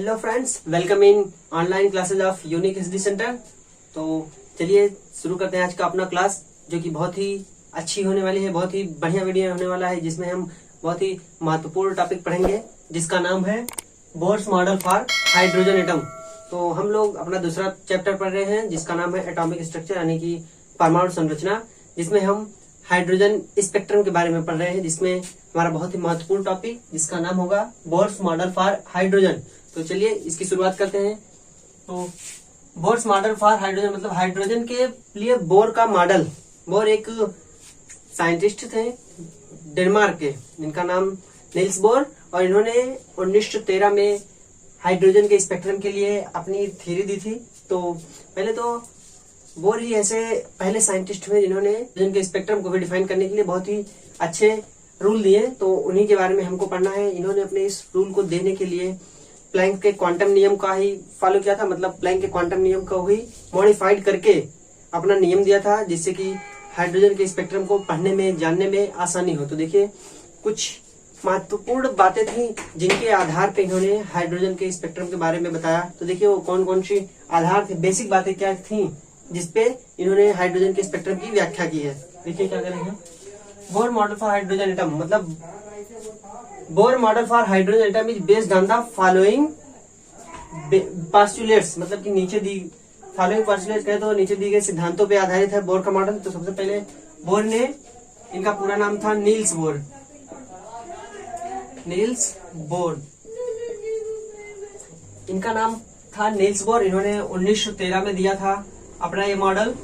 Hello friends, welcome in online classes of unique study centre. तो चलिए शुरू करते हैं आज का अपना क्लास, जो कि बहुत ही अच्छी होने वाली है, बहुत ही बढ़िया वीडियो होने वाला है, जिसमें हम बहुत ही महत्वपूर्ण टॉपिक पढ़ेंगे, जिसका नाम है Bohr's model for hydrogen atom. तो हम लोग अपना दूसरा चैप्टर पढ़ रहे हैं, जिसका नाम है एटॉमिक स्ट्रक्चर, यानी कि परमाणु संरचना, जिसमें हम हाइड्रोजन स्पेक्ट्रम के बारे में पढ़ रहे हैं, जिसमें हमारा बहुत ही महत्वपूर्ण टॉपिक जिसका नाम होगा बोर्स मॉडल फॉर हाइड्रोजन। तो चलिए इसकी शुरुआत करते हैं। तो बोर्स मॉडल फॉर हाइड्रोजन मतलब हाइड्रोजन के लिए बोर का मॉडल। बोर एक साइंटिस्ट थे डेनमार्क के, जिनका नाम नील्स बोर, और इन्होंने 1913 में हाइड्रोजन के स्पेक्ट्रम के लिए अपनी थ्योरी दी थी। तो पहले तो बोर ही ऐसे पहले साइंटिस्ट हुए जिन्होंने हाइड्रोजन के स्पेक्ट्रम को भी डिफाइन करने के लिए बहुत ही अच्छे रूल दिए। तो उन्हीं के बारे में हमको पढ़ना है। इन्होंने अपने इस रूल को देने के लिए प्लैंक के क्वांटम नियम का ही फॉलो किया था, मतलब प्लैंक के क्वांटम नियम को ही मॉडिफाइड करके अपना नियम दिया था, जिससे कि हाइड्रोजन के स्पेक्ट्रम को पढ़ने में, जानने में आसानी हो। तो देखिए कुछ महत्वपूर्ण बातें थी जिनके आधार पे इन्होंने हाइड्रोजन के स्पेक्ट्रम के बारे में बताया। तो देखिए वो कौन कौन सी आधार थे, बेसिक बातें क्या थी जिसपे इन्होंने हाइड्रोजन के स्पेक्ट्रम की व्याख्या की है। देखिए क्या करेंगे। Bohr model for hydrogen atom मतलब Bohr model for hydrogen atom is based on the following postulates, मतलब कि नीचे दी फॉलोइंग पोस्टुलेट्स कहे तो नीचे दी गए सिद्धांतों पे आधारित है बोर का मॉडल। तो सबसे पहले बोर ने, इनका पूरा नाम था नील्स बोर, नील्स बोर, इनका नाम था नील्स बोर। इन्होंने 1913 में दिया था अपना ये मॉडल,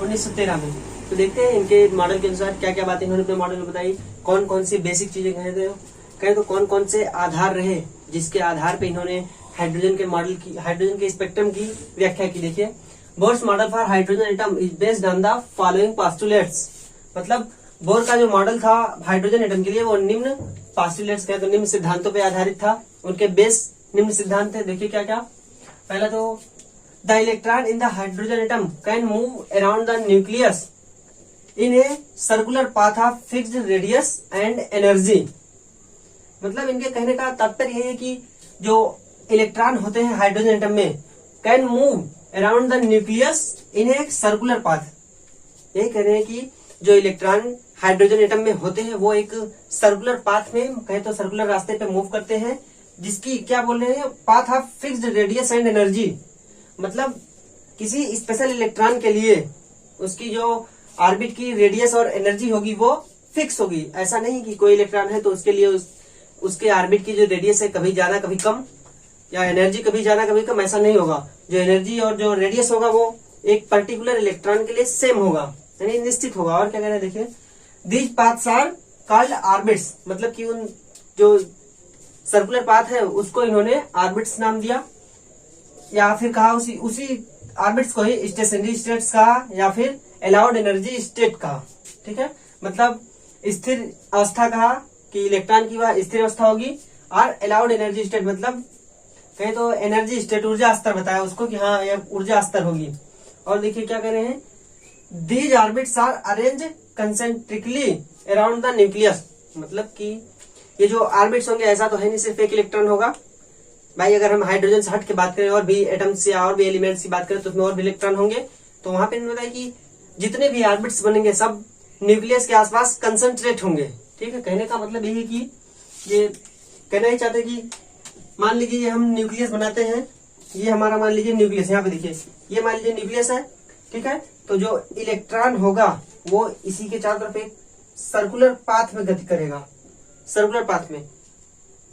1913 में। तो देखते हैं इनके मॉडल के अनुसार क्या क्या बातें इन्होंने अपने मॉडल में बताई, कौन कौन सी बेसिक चीजें कहे तो कौन कौन से आधार रहे जिसके आधार पे इन्होंने हाइड्रोजन के मॉडल की, हाइड्रोजन के स्पेक्ट्रम की व्याख्या की। देखिए Bohr's model for hydrogen atom is based on the following postulates, मतलब बोर का जो मॉडल था हाइड्रोजन एटम के लिए वो निम्न पोस्टुलेट्स कहे तो निम्न सिद्धांतों पर आधारित था। उनके बेस निम्न सिद्धांत थे। देखिए क्या क्या। पहला तो The electron in the hydrogen atom can move around the nucleus in a circular path of fixed radius and energy। मतलब इनके कहने का तात्पर्य यह है कि जो इलेक्ट्रॉन होते हैं हाइड्रोजन एटम में, can move around the nucleus in a circular path. यही कह रहे हैं कि जो इलेक्ट्रॉन हाइड्रोजन एटम में होते हैं वो एक सर्कुलर पाथ में, कहे तो सर्कुलर रास्ते पे मूव करते हैं, जिसकी क्या बोल रहे हैं, path of fixed radius and energy. मतलब किसी स्पेशल इलेक्ट्रॉन के लिए उसकी जो ऑर्बिट की रेडियस और एनर्जी होगी वो फिक्स होगी। ऐसा नहीं कि कोई इलेक्ट्रॉन है तो उसके लिए उसके ऑर्बिट की जो रेडियस है कभी ज्यादा कभी कम, या एनर्जी कभी ज्यादा कभी कम, ऐसा नहीं होगा। जो एनर्जी और जो रेडियस होगा वो एक पर्टिकुलर इलेक्ट्रॉन के लिए सेम होगा, यानी निश्चित होगा। और क्या कह रहे हैं देखिए, these paths are called orbits, मतलब कि उन जो सर्कुलर पाथ है उसको इन्होंने ऑर्बिट्स नाम दिया, या फिर कहा उसी ऑर्बिट्स को ही स्टेशनरी स्टेट्स कहा, या फिर अलाउड एनर्जी स्टेट कहा। ठीक है, मतलब स्थिर अवस्था कहा कि इलेक्ट्रॉन की वह स्थिर अवस्था होगी, और अलाउड एनर्जी स्टेट मतलब कहे तो एनर्जी स्टेट, ऊर्जा स्तर बताया उसको कि हाँ यह ऊर्जा स्तर होगी। और देखिए क्या कह रहे हैं, these orbits are arrange concentrically around the nucleus, मतलब कि ये जो ऑर्बिट्स होंगे ऐसा तो है नहीं सिर्फ एक इलेक्ट्रॉन होगा भाई। अगर हम हाइड्रोजन से हट के बात करें और भी एटम्स या और भी एलिमेंट्स की बात करें तो उसमें और भी इलेक्ट्रॉन होंगे। तो वहां पे बताया कि जितने भी ऑर्बिट्स बनेंगे सब न्यूक्लियस के आसपास कंसंट्रेट होंगे। ठीक है, कहने का मतलब यही है कि ये कहना ही चाहते कि मान लीजिए हम न्यूक्लियस बनाते हैं, ये हमारा मान लीजिए न्यूक्लियस, यहाँ पे देखिए ये मान लीजिए न्यूक्लियस है। ठीक है, तो जो इलेक्ट्रॉन होगा वो इसी के चारों तरफ एक सर्कुलर पाथ में गति करेगा। सर्कुलर पाथ में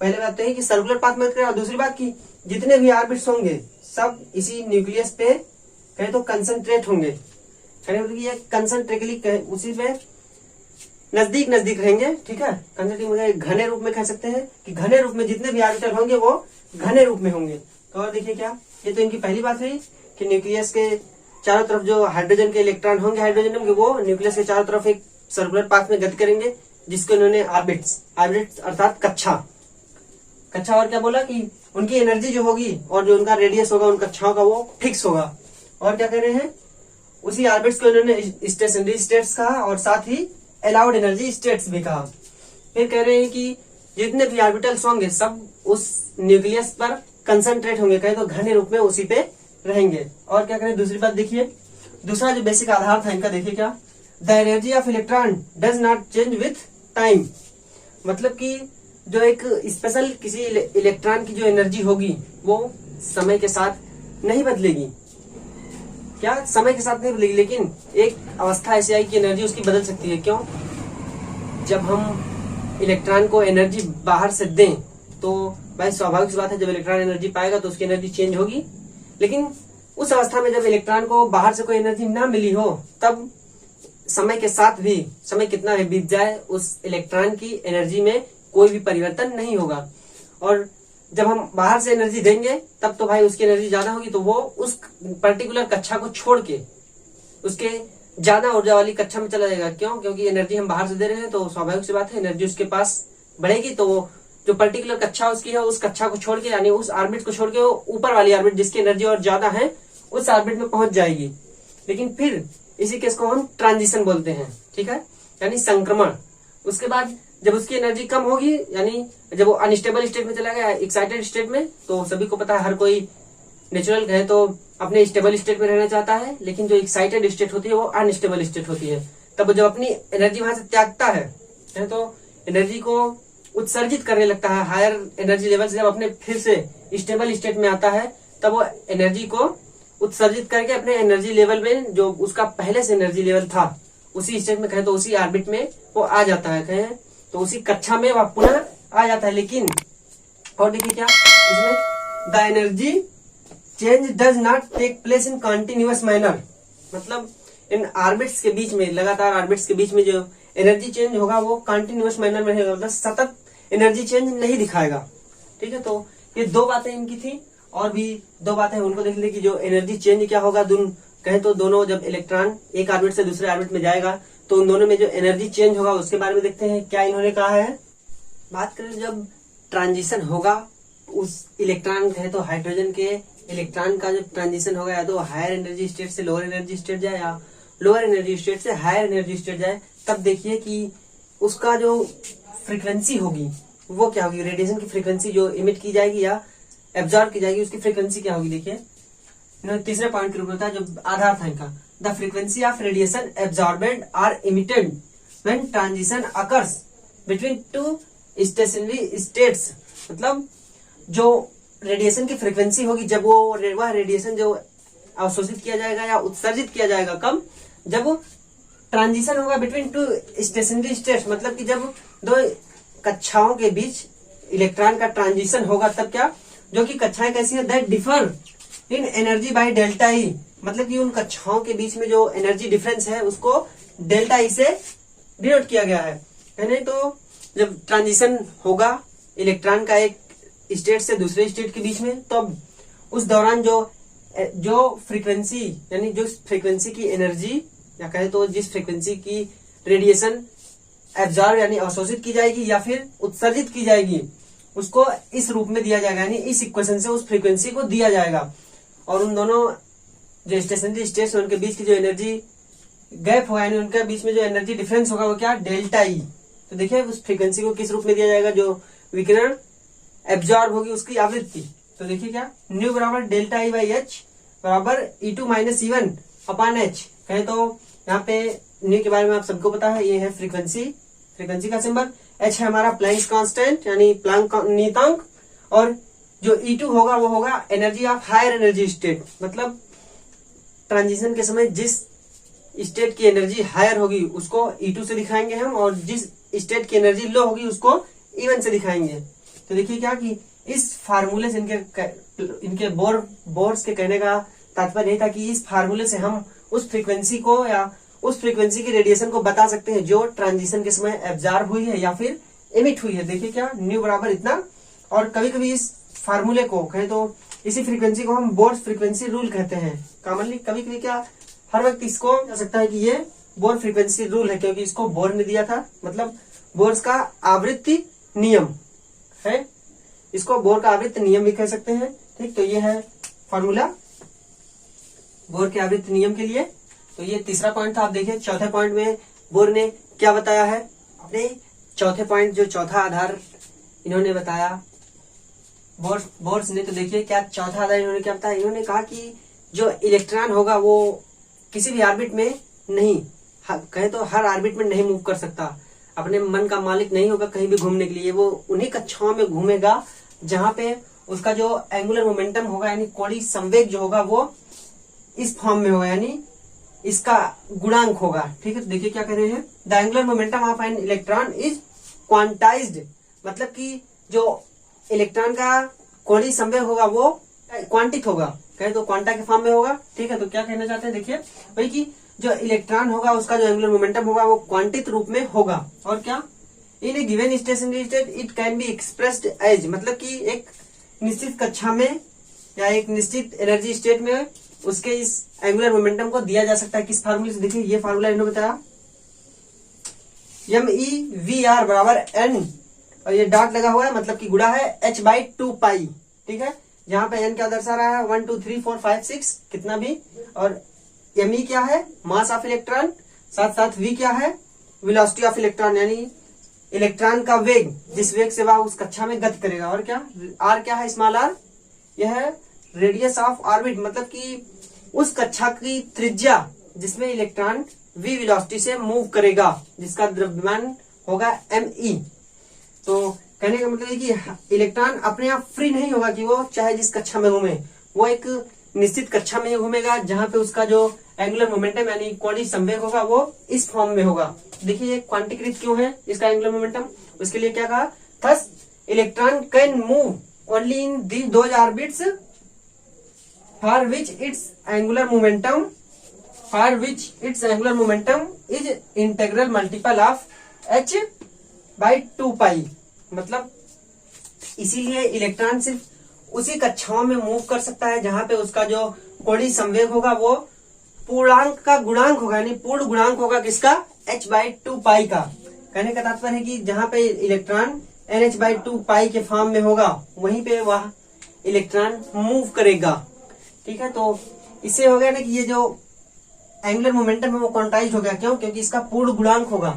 पहले बात तो है कि सर्कुलर पाथ में करेगा, और दूसरी बात की जितने भी ऑर्बिट्स होंगे सब इसी न्यूक्लियस पे कहे तो कंसंट्रेट होंगे, ये कंसंट्रेटली उसी पे नजदीक नजदीक रहेंगे। ठीक है, कंसंट्रेट घने रूप में कह सकते हैं कि घने रूप में जितने भी ऑर्बिटल होंगे वो घने रूप में होंगे। तो और देखिए क्या, ये तो इनकी पहली बात हुई कि न्यूक्लियस के चारों तरफ जो हाइड्रोजन के इलेक्ट्रॉन होंगे हाइड्रोजन के, वो न्यूक्लियस के चारों तरफ एक सर्कुलर पाथ में गति करेंगे, जिसको इन्होंने ऑर्बिट्स अर्थात कक्षा। और क्या बोला कि उनकी एनर्जी जो होगी और जो उनका रेडियस होगा उन कक्षाओं का वो फिक्स होगा। और क्या कह रहे हैं, उसी ऑर्बिट्स को इन्होंने स्टेशनरी स्टेट्स कहा और साथ ही अलाउड एनर्जी स्टेट्स भी कहा। फिर कह रहे हैं कि जितने भी ऑर्बिटल्स होंगे सब उस न्यूक्लियस पर कंसंट्रेट होंगे, कहे तो घने रूप में उसी पे रहेंगे। और क्या करें, दूसरी बात देखिए, दूसरा जो बेसिक आधार था इनका, देखिए क्या, the energy of electron does not change with time. मतलब कि जो एक स्पेशल किसी इलेक्ट्रॉन की जो एनर्जी होगी वो समय के साथ नहीं बदलेगी। क्या समय के साथ नहीं बदलेगी, लेकिन एक अवस्था ऐसी आई कि एनर्जी उसकी बदल सकती है। क्यों? जब हम इलेक्ट्रॉन को एनर्जी बाहर से दें तो भाई स्वाभाविक सी बात है, जब इलेक्ट्रॉन एनर्जी पाएगा तो उसकी एनर्जी चेंज होगी। लेकिन उस अवस्था में जब इलेक्ट्रॉन को बाहर से कोई एनर्जी ना मिली हो, तब समय के साथ भी, समय कितना भी बीत जाए, उस इलेक्ट्रॉन की एनर्जी में कोई भी परिवर्तन नहीं होगा। और जब हम बाहर से एनर्जी देंगे तब तो भाई उसकी एनर्जी ज्यादा होगी, तो वो उस पर्टिकुलर कक्षा को छोड़ के उसके ज्यादा ऊर्जा वाली कक्षा में चला जाएगा। क्यों? क्योंकि एनर्जी हम बाहर से दे रहे हैं, तो स्वाभाविक सी बात है एनर्जी उसके पास बढ़ेगी, तो वो जो पर्टिकुलर कक्षा उसकी है उस कक्षा को छोड़ के, यानी उस ऑर्बिट को छोड़ के, वो ऊपर वाली ऑर्बिट जिसकी एनर्जी और ज्यादा है उस ऑर्बिट में पहुंच जाएगी। लेकिन फिर इसी केस को हम ट्रांजिशन बोलते हैं, ठीक है, यानी संक्रमण। उसके बाद जब उसकी एनर्जी कम होगी, यानी जब वो अनस्टेबल स्टेट में चला गया एक्साइटेड स्टेट में, तो सभी को पता है हर कोई नेचुरल है तो अपने स्टेबल स्टेट में रहना चाहता है, लेकिन जो एक्साइटेड स्टेट होती है वो अनस्टेबल स्टेट होती है। तब जब अपनी एनर्जी वहां से त्यागता है तो एनर्जी को उत्सर्जित करने लगता है हायर एनर्जी लेवल से। जब अपने फिर से स्टेबल स्टेट में आता है तब वो एनर्जी को उत्सर्जित करके अपने एनर्जी लेवल में, जो उसका पहले से एनर्जी लेवल था, उसी स्टेट में कहे तो उसी ऑर्बिट में वो आ जाता है, कहे तो उसी कक्षा में वह पुनः आ जाता है। लेकिन और देखिए क्या इसमें, the energy change does not take place in continuous manner. मतलब इन ऑर्बिट्स के बीच में, लगातार ऑर्बिट्स के बीच में जो एनर्जी चेंज होगा वो कंटिन्यूअस मैनर में रहेगा, मतलब सतत एनर्जी चेंज नहीं दिखाएगा। ठीक है, तो ये दो बातें इनकी थी। और भी दो बातें उनको देख ले कि जो एनर्जी चेंज क्या होगा, कहे तो दोनों जब इलेक्ट्रॉन एक ऑर्बिट से दूसरे ऑर्बिट में जाएगा तो उन दोनों में जो एनर्जी चेंज होगा उसके बारे में देखते हैं क्या इन्होंने कहा है। बात करें जब ट्रांजिशन होगा उस इलेक्ट्रॉन, कहे तो हाइड्रोजन के इलेक्ट्रॉन का जब ट्रांजिशन होगा, या तो हायर एनर्जी स्टेट से लोअर एनर्जी स्टेट जाए या लोअर एनर्जी स्टेट से हायर एनर्जी स्टेट जाए, तब देखिए कि उसका जो फ्रीक्वेंसी होगी वो क्या होगी, रेडिएशन की फ्रीक्वेंसी जो इमिट की जाएगी या एब्जॉर्ब की जाएगी उसकी फ्रीक्वेंसी क्या होगी। देखिए तीसरे पॉइंट के रूप में होता है जो आधार था इनका, the frequency of radiation absorbed or emitted when transition occurs between two stationary states. मतलब जो रेडिएशन की फ्रीक्वेंसी होगी जब वह रेडिएशन जो अवशोषित किया जाएगा या उत्सर्जित किया जाएगा, कब, जब ट्रांजिशन होगा बिटवीन टू स्टेशनरी स्टेट्स, मतलब कि जब दो कक्षाओं के बीच इलेक्ट्रॉन का ट्रांजिशन होगा, तब क्या, जो कि कक्षाएं कैसी है, that differ in energy by delta E. मतलब कि उन कक्षाओं के बीच में जो एनर्जी डिफरेंस है उसको डेल्टा ई से डिनोट किया गया है। यानी तो जब ट्रांजिशन होगा इलेक्ट्रॉन का एक स्टेट से दूसरे स्टेट के बीच में, तो उस दौरान जो फ्रीक्वेंसी, यानी जो फ्रीक्वेंसी की एनर्जी, या कहे तो जिस फ्रीक्वेंसी की रेडिएशन एब्जॉर्ब यानी अवशोषित की जाएगी या फिर उत्सर्जित की जाएगी, उसको इस रूप में दिया जाएगा, यानी इस इक्वेशन से उस फ्रीक्वेंसी को दिया जाएगा। और उन दोनों जो स्टेशनरी स्टेट्स उनके बीच की जो एनर्जी गैप होगा, यानी उनके बीच में जो एनर्जी डिफरेंस होगा वो क्या, डेल्टा ई। तो देखिए उस फ्रीक्वेंसी को किस रूप में दिया जाएगा, जो विकिरण एब्जॉर्ब होगी उसकी आवृत्ति। तो देखिए क्या, न्यू बराबर डेल्टा ई बाई एच बराबर E2 minus E1 upon H. कहे तो यहाँ पे न्यू के बारे में आप सबको पता है, ये है फ्रीक्वेंसी, फ्रीक्वेंसी का सिंबल, एच है हमारा प्लैंक्स कांस्टेंट यानी प्लैंक नियतांक, और जो E2 होगा वो होगा energy of higher energy state. मतलब ट्रांजिशन के समय जिस स्टेट की एनर्जी हायर होगी उसको E2 से दिखाएंगे हम, और जिस स्टेट की एनर्जी लो होगी उसको E1 से दिखाएंगे। तो देखिए क्या कि इस फार्मूले से इनके बोर्स के कहने का तात्पर्य यही था कि इस फार्मूले से हम उस फ्रीक्वेंसी को या उस फ्रीक्वेंसी की रेडिएशन को बता सकते हैं जो ट्रांजिशन के समय एब्जॉर्ब हुई है या फिर एमिट हुई है। देखिए क्या, न्यू बराबर इतना। और कभी कभी इस फार्मूले को कहें तो इसी फ्रीक्वेंसी को हम बोर्स फ्रीक्वेंसी रूल कहते हैं कॉमनली। कभी कभी क्या, हर वक्त इसको कह सकता है कि ये बोर फ्रीक्वेंसी रूल है, क्योंकि इसको बोर ने दिया था। मतलब बोर्स का आवृत्ति नियम है, इसको बोर का आवृत्ति नियम भी कह सकते हैं। ठीक, तो ये है फॉर्मूला बोर के आवृत्ति नियम के लिए। तो ये तीसरा पॉइंट था। आप देखिए चौथे पॉइंट में बोर ने क्या बताया है। अपने चौथे पॉइंट, जो चौथा आधार इन्होंने बताया बोर्स ने। तो देखिए क्या चौथा आधा इन्होंने क्या बताया, इन्होंने कहा कि जो इलेक्ट्रॉन होगा वो किसी भी ऑर्बिट में नहीं, कहे तो हर ऑर्बिट में नहीं मूव कर सकता, अपने मन का मालिक नहीं होगा कहीं भी घूमने के लिए, वो उन्हीं कक्षाओं में घूमेगा जहां पे उसका जो एंगुलर मोमेंटम होगा यानी कोणीय संवेग जो होगा वो इस फॉर्म में होगा, यानी इसका गुणांक होगा। ठीक है, तो देखिए क्या कह रहे हैं, the angular momentum of an electron is quantized, मतलब कि जो इलेक्ट्रॉन का कोणीय संवेग होगा वो क्वांटित होगा, कहे तो क्वांटा के फॉर्म में होगा। ठीक है, तो क्या कहना चाहते हैं, देखिए भाई कि जो इलेक्ट्रॉन होगा उसका जो एंगुलर मोमेंटम होगा वो क्वांटित रूप में होगा। और क्या, in a given stationary state it can be expressed as, मतलब कि एक निश्चित कक्षा में या एक निश्चित एनर्जी स्टेट में उसके इस एंगुलर मोमेंटम को दिया जा सकता है किस फार्मूले से। देखिए ये फार्मूला इन्होंने बताया, MEVR बराबर N, और ये डॉट लगा हुआ है मतलब कि गुणा है h/2π। ठीक है, यहाँ पे N क्या दर्शा रहा है, 1 2 3 4 5 6 कितना भी, और Me क्या है, मास ऑफ इलेक्ट्रॉन, साथ साथ V क्या है, वेलोसिटी ऑफ इलेक्ट्रॉन, यानी इलेक्ट्रॉन का वेग, जिस वेग से वह उस कक्षा में गति करेगा। और क्या, R क्या है, स्मॉल r, यह है रेडियस ऑफ ऑर्बिट, मतलब कि उस कक्षा की त्रिज्या जिसमें इलेक्ट्रॉन v वेलोसिटी से मूव करेगा, जिसका द्रव्यमान होगा Me। तो कहने का मतलब है कि इलेक्ट्रॉन अपने आप फ्री नहीं होगा कि वो चाहे जिस कक्षा में घूमे, वो एक निश्चित कक्षा में घूमेगा जहां पे उसका जो एंगुलर मोमेंटम यानी कोणीय संवेग होगा वो इस फॉर्म में होगा। देखिए ये क्वांटीकृत क्यों है इसका एंगुलर मोमेंटम, उसके लिए क्या कहा, thus electron can move only in the those orbits for which it's angular momentum is integral multiple of h/2π, मतलब इसीलिए इलेक्ट्रॉन सिर्फ उसी कक्षाओं में मूव कर सकता है जहां पे उसका जो कोणीय संवेग होगा वो पूर्णांक का गुणांक होगा, यानी पूर्ण गुणांक होगा किसका, h/2π का। कहने का तात्पर्य है कि जहां पे इलेक्ट्रॉन NH/2π के फॉर्म में होगा वहीं पे वह इलेक्ट्रॉन मूव करेगा। ठीक है, तो इससे हो गया ना कि ये जो एंगुलर मोमेंटम है वो क्वांटाइज हो गया, क्यों, क्योंकि इसका पूर्ण गुणांक होगा,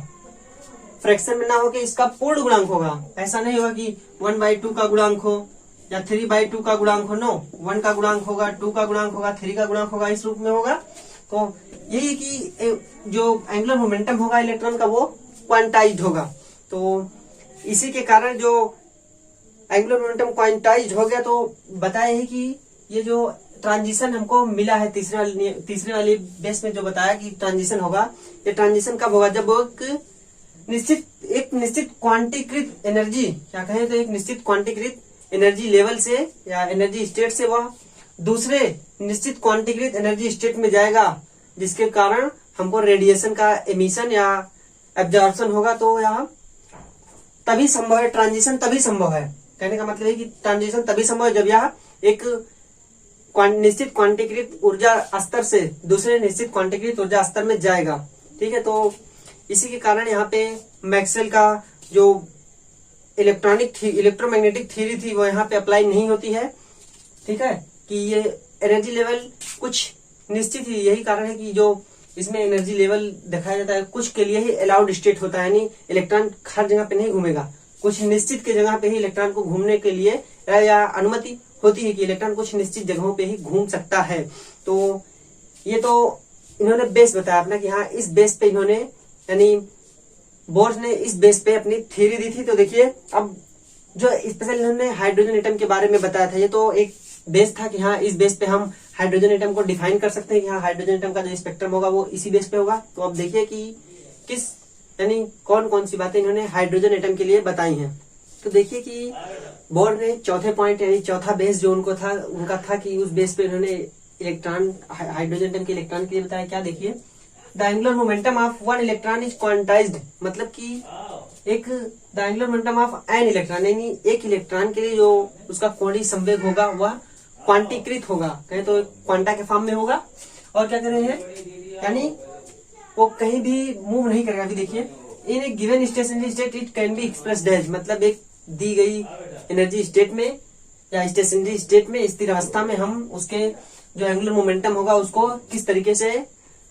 फ्रैक्शन में ना हो कि इसका पूर्ण गुणांक होगा। ऐसा नहीं होगा कि 1/2 का गुणांक हो या 3/2 का गुणांक हो, नो, 1 का गुणांक होगा, 2 का गुणांक होगा, 3 का गुणांक होगा, इस रूप में होगा। तो यही है कि जो एंगुलर मोमेंटम होगा इलेक्ट्रॉन का वो क्वांटाइज्ड होगा। तो इसी के कारण जो एंगुलर मोमेंटम क्वांटाइज्ड हो गया, तो बताया है कि ये जो ट्रांजिशन हमको मिला है तीसरे वाली बेस में जो बताया कि ट्रांजिशन होगा, ये ट्रांजिशन कब होगा, जब एक निश्चित क्वांटीकृत एनर्जी, क्या कहें तो एक निश्चित क्वांटीकृत एनर्जी लेवल से या एनर्जी स्टेट से वह दूसरे निश्चित क्वांटीकृत एनर्जी स्टेट में जाएगा, जिसके कारण हमको रेडिएशन का एमिशन या एब्जॉर्प्शन होगा। तो यहाँ तभी संभव है, ट्रांजिशन तभी संभव है। कहने का मतलब है कि ट्रांजिशन तभी संभव है जब यह एक निश्चित क्वांटीकृत ऊर्जा स्तर से दूसरे निश्चित क्वांटीकृत ऊर्जा स्तर में जाएगा। ठीक है, तो इसी के कारण यहाँ पे मैक्सवेल का जो इलेक्ट्रोमैग्नेटिक थ्योरी थी वो यहाँ पे अप्लाई नहीं होती है। ठीक है, कि ये एनर्जी लेवल कुछ निश्चित ही, यही कारण है कि जो इसमें एनर्जी लेवल दिखाया जाता है कुछ के लिए ही अलाउड स्टेट होता है, यानी इलेक्ट्रॉन हर जगह पे नहीं घूमेगा, कुछ निश्चित के जगह पे ही इलेक्ट्रॉन को घूमने के लिए या अनुमति होती है कि इलेक्ट्रॉन कुछ निश्चित जगहों पे ही घूम सकता है। तो ये तो इन्होंने बेस बताया अपना कि हाँ इस बेस पे इन्होंने, यानी बोर्स ने इस बेस पे अपनी थ्योरी दी थी। तो देखिए अब जो स्पेशल इन्होंने हाइड्रोजन एटम के बारे में बताया था, ये तो एक बेस था कि हाँ इस बेस पे हम हाइड्रोजन एटम को डिफाइन कर सकते हैं कि हाँ हाइड्रोजन एटम का जो स्पेक्ट्रम होगा वो इसी बेस पे होगा। तो अब देखिए कि किस, यानी कौन कौन सी बातें इन्होंने हाइड्रोजन एटम के लिए बताई हैं। तो देखिए कि बोर्ड ने चौथे पॉइंट यानी चौथा बेस जो उनका था कि उस बेस पे इन्होंने इलेक्ट्रॉन हाइड्रोजन एटम के इलेक्ट्रॉन के लिए बताया। क्या, देखिए the angular momentum of one electron is quantized, मतलब कि the angular momentum of an electron, यानी एक इलेक्ट्रॉन के लिए जो उसका कोणीय संवेग होगा वह क्वांटीकृत होगा, कहे तो क्वांटा के फॉर्म में होगा। और क्या कर रहे हैं, यानी वो कहीं भी मूव नहीं करेगा। अभी देखिए in a given stationary state it can be expressed as, मतलब एक दी गई एनर्जी स्टेट में या स्टेशनरी स्टेट में स्थिर अवस्था में हम उसके जो एंगुलर मोमेंटम होगा उसको किस तरीके से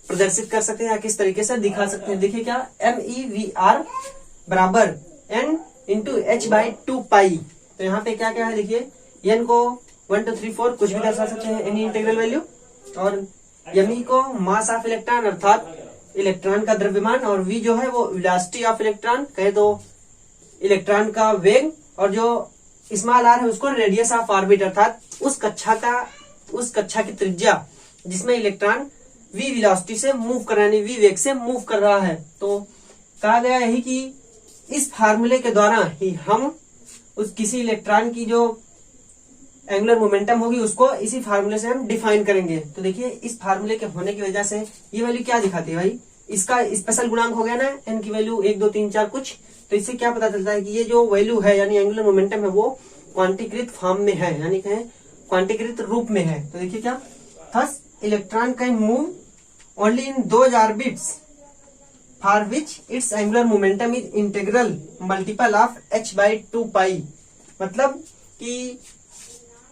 प्रदर्शित कर सकते हैं या किस तरीके से दिखा सकते हैं। देखिए क्या, MEVR बराबर N इंटू h/2 तो यहाँ पे क्या क्या है देखिए, n को 1 2 3 4 कुछ भी दर्शा सकते हैं, एनी इंटीग्रल वैल्यू, और m को मास ऑफ इलेक्ट्रॉन अर्थात इलेक्ट्रॉन का द्रव्यमान, और v जो है वो वेलोसिटी ऑफ इलेक्ट्रॉन कहे तो इलेक्ट्रॉन का वेग, और जो स्मॉल r है उसको रेडियस ऑफ ऑर्बिट अर्थात उस कक्षा की त्रिज्या जिसमें इलेक्ट्रॉन v वेलोसिटी से मूव कर रहा है, v वेग से मूव कर रहा है। तो कहा गया यही कि इस फार्मूले के द्वारा ही हम उस किसी इलेक्ट्रॉन की जो एंगुलर मोमेंटम होगी उसको इसी फार्मूले से हम डिफाइन करेंगे। तो देखिए इस फार्मूले के होने की वजह से ये वैल्यू क्या दिखाती है भाई, इसका स्पेशल गुणांक हो गया ना, n की वैल्यू 1 2 3 4 कुछ, तो इससे क्या पता चलता है कि ये जो वैल्यू है यानी एंगुलर मोमेंटम है वो क्वांटीकृत फॉर्म में है, यानी कहें क्वांटीकृत रूप में है। तो देखिए क्या, thus electron can move only in those orbits for which it's angular momentum is integral multiple of h/2 मतलब कि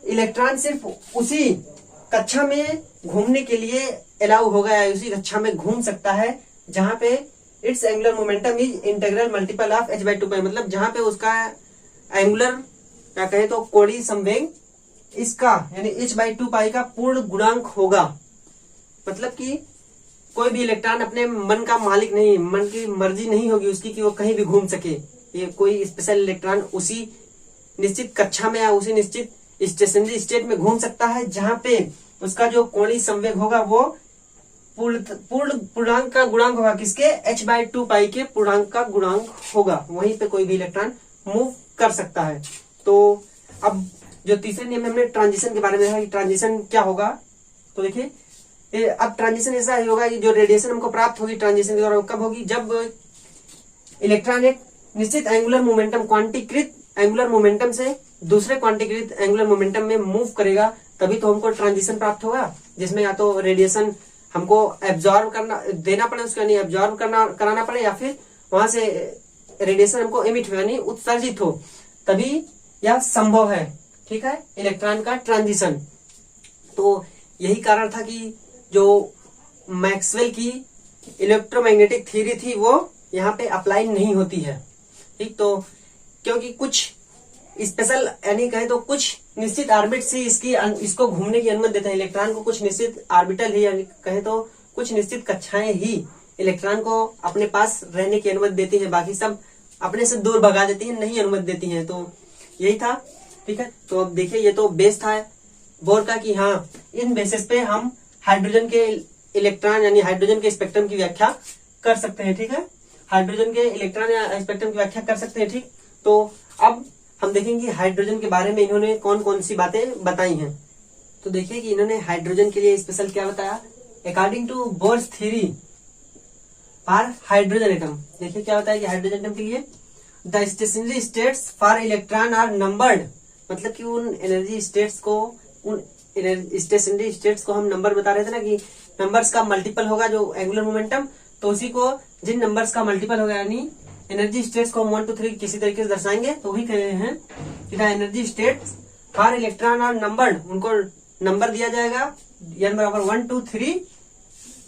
इलेक्ट्रॉन सिर्फ उसी कक्षा में घूमने के लिए अलाउ होगा या उसी कक्षा में घूम सकता है जहां पे it's angular momentum is integral multiple of h/2 मतलब जहां पे उसका एंगुलर क्या कहे तो कोणीय संवेग इसका यानी h/2 का पूर्ण गुणांक होगा। मतलब कि कोई भी इलेक्ट्रॉन अपने मन का मालिक नहीं, मन की मर्जी नहीं होगी उसकी कि वो कहीं भी घूम सके। ये कोई स्पेशल इलेक्ट्रॉन उसी निश्चित कक्षा में या उसी निश्चित स्टेशनरी स्टेट में घूम सकता है जहां पे उसका जो कोणीय संवेग होगा वो पूर्णांक का गुणांक होगा, किसके h/2 के पूर्णांक का गुणांक होगा, वहीं पे कोई भी इलेक्ट्रॉन मूव कर सकता है। तो अब जो तीसरे नियम में हमने ट्रांजिशन के बारे में देखा, ट्रांजिशन क्या होगा, तो देखिए अब ट्रांजिशन ऐसा ही होगा, जो रेडिएशन हमको प्राप्त होगी ट्रांजिशन के द्वारा कब होगी, जब इलेक्ट्रॉन एक निश्चित एंगुलर मोमेंटम क्वांटीकृत एंगुलर मोमेंटम से दूसरे क्वांटीकृत एंगुलर मोमेंटम में मूव करेगा, तभी तो हमको ट्रांजिशन प्राप्त होगा, जिसमें या तो रेडिएशन हमको एब्जॉर्ब करना देना पड़े, उसका यानी एब्जॉर्ब कराना पड़े, या फिर वहां से रेडिएशन हमको एमिट हो यानी उत्सर्जित हो, तभी यह संभव है। ठीक है, इलेक्ट्रॉन का ट्रांजिशन। तो यही कारण था कि जो मैक्सवेल की इलेक्ट्रोमैग्नेटिक थ्योरी थी वो यहाँ पे अप्लाई नहीं होती है। ठीक, तो क्योंकि कुछ स्पेशल यानी कहे तो कुछ निश्चित ऑर्बिट से इसको घूमने की अनुमति देते हैं, इलेक्ट्रॉन को कुछ निश्चित ऑर्बिटल ही यानी कहे तो कुछ निश्चित कक्षाएं ही इलेक्ट्रॉन को अपने पास रहने की अनुमति देती है, बाकी सब अपने से दूर भगा देती है, नहीं अनुमति देती है। तो यही था। ठीक है, तो अब देखिए ये तो बेस था बोर का कि हाँ इन बेसिस पे हम हाइड्रोजन के इलेक्ट्रॉन यानी हाइड्रोजन के स्पेक्ट्रम की व्याख्या कर सकते हैं। ठीक है, हाइड्रोजन के इलेक्ट्रॉन या स्पेक्ट्रम की व्याख्या कर सकते हैं। ठीक, तो अब हम देखेंगे हाइड्रोजन के बारे में इन्होंने कौन कौन सी बातें बताई हैं। तो देखिए कि इन्होंने हाइड्रोजन के लिए स्पेशल क्या बताया, according to Bohr's theory for hydrogen atom. देखिए क्या बताया कि हाइड्रोजन एटम के लिए the stationary states for electron are numbered, मतलब कि उन एनर्जी स्टेट्स को उन स्टेशनरी स्टेट्स को हम नंबर बता रहे थे ना कि नंबर्स का मल्टीपल होगा जो एंगुलर मोमेंटम, तो उसी को जिन नंबर्स का मल्टीपल होगा यानी एनर्जी स्टेट्स को हम 1 2 3 किसी तरीके से दर्शाएंगे, तो वही कह रहे हैं कि the energy states for electron are numbered, उनको नंबर दिया जाएगा n बराबर 1 2 3,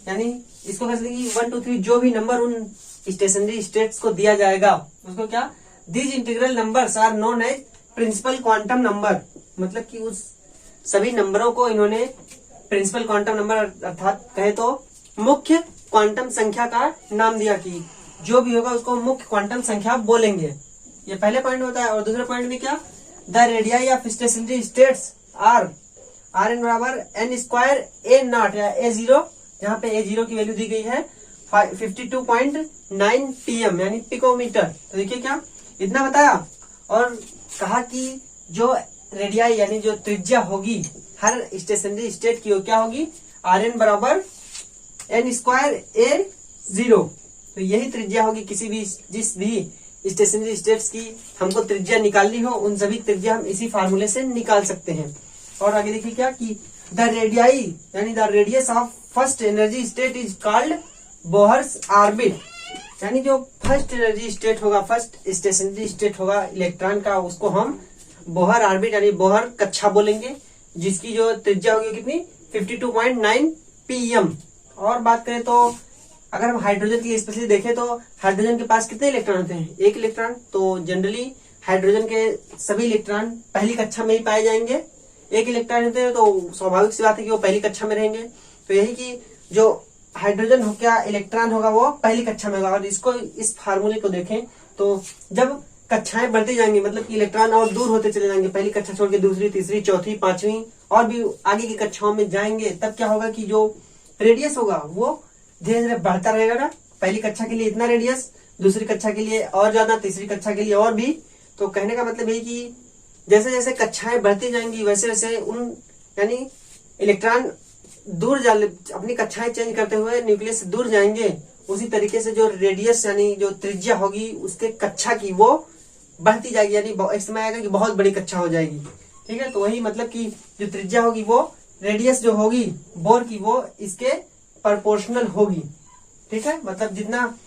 यानी इसको कह सकते हैं 1 2 3 जो भी नंबर उन स्टेशनरी स्टेट्स को दिया जाएगा उसको क्या, these integral numbers are known as principal quantum number, मतलब कि उस सभी नंबरों को इन्होंने प्रिंसिपल क्वांटम नंबर अर्थात कहे तो मुख्य क्वांटम संख्या का नाम दिया कि जो भी होगा उसको मुख्य क्वांटम संख्या बोलेंगे। ये पहले पॉइंट होता है। और दूसरे पॉइंट में क्या, the radii of stationary states r n बराबर n स्क्वायर a नॉट या a0, जहाँ पे a0 की वैल्यू दी गई है 52.9 pm यानी पिकोमीटर। तो देखिए क्या इतना बताया, और कहा कि जो रेडियाई यानी जो त्रिज्या होगी हर स्टेशनरी स्टेट की वो क्या होगी, Rn बराबर n स्क्वायर a0। तो यही त्रिज्या होगी किसी भी जिस भी स्टेशनरी स्टेट्स की हमको त्रिज्या निकालनी हो, उन सभी त्रिज्या हम इसी फार्मूले से निकाल सकते हैं। और आगे देखिए क्या कि द रेडियाई यानी the radius of first energy state is called Bohr's orbit, यानी जो फर्स्ट एनर्जी स्टेट होगा, फर्स्ट स्टेशनरी स्टेट होगा इलेक्ट्रॉन का, उसको हम बोहर ऑर्बिट यानी बोहर कक्षा बोलेंगे, जिसकी जो त्रिज्या होगी कितनी 52.9 pm। और बात करें तो अगर हम हाइड्रोजन के लिए स्पेशली देखें तो हाइड्रोजन के पास कितने इलेक्ट्रॉन होते हैं? एक इलेक्ट्रॉन। तो जनरली हाइड्रोजन के सभी इलेक्ट्रॉन पहली कक्षा में ही पाए जाएंगे। एक इलेक्ट्रॉन होते हैं तो स्वाभाविक सी बात है कि वो पहली कक्षा में रहेंगे। तो यही कि जो हाइड्रोजन हो क्या इलेक्ट्रॉन होगा वो पहली कक्षा में होगा। और इसको इस फार्मूले को देखें तो जब कक्षाएं बढ़ती जाएंगी मतलब कि इलेक्ट्रॉन और दूर होते चले जाएंगे, पहली कक्षा छोड़ के दूसरी, तीसरी, चौथी, पांचवी और भी आगे की कक्षाओं में जाएंगे, तब क्या होगा कि जो रेडियस होगा वो धीरे धीरे बढ़ता रहेगा ना। पहली कक्षा के लिए इतना रेडियस, दूसरी कक्षा के लिए और ज्यादा, तीसरी कक्षा के लिए और भी। तो कहने का मतलब ये कि जैसे जैसे कक्षाएं बढ़ती जाएंगी वैसे वैसे उन यानी इलेक्ट्रॉन दूर अपनी कक्षाएं चेंज करते हुए न्यूक्लियस से दूर जाएंगे। उसी तरीके से जो रेडियस यानी जो त्रिज्या होगी उसके कक्षा की वो बढ़ती जाएगी, यानी एक समय आएगा कि बहुत बड़ी कक्षा हो जाएगी। ठीक है, तो वही मतलब कि जो त्रिज्या होगी वो रेडियस जो होगी बोर की वो इसके प्रोपोर्शनल होगी। ठीक है, मतलब जितना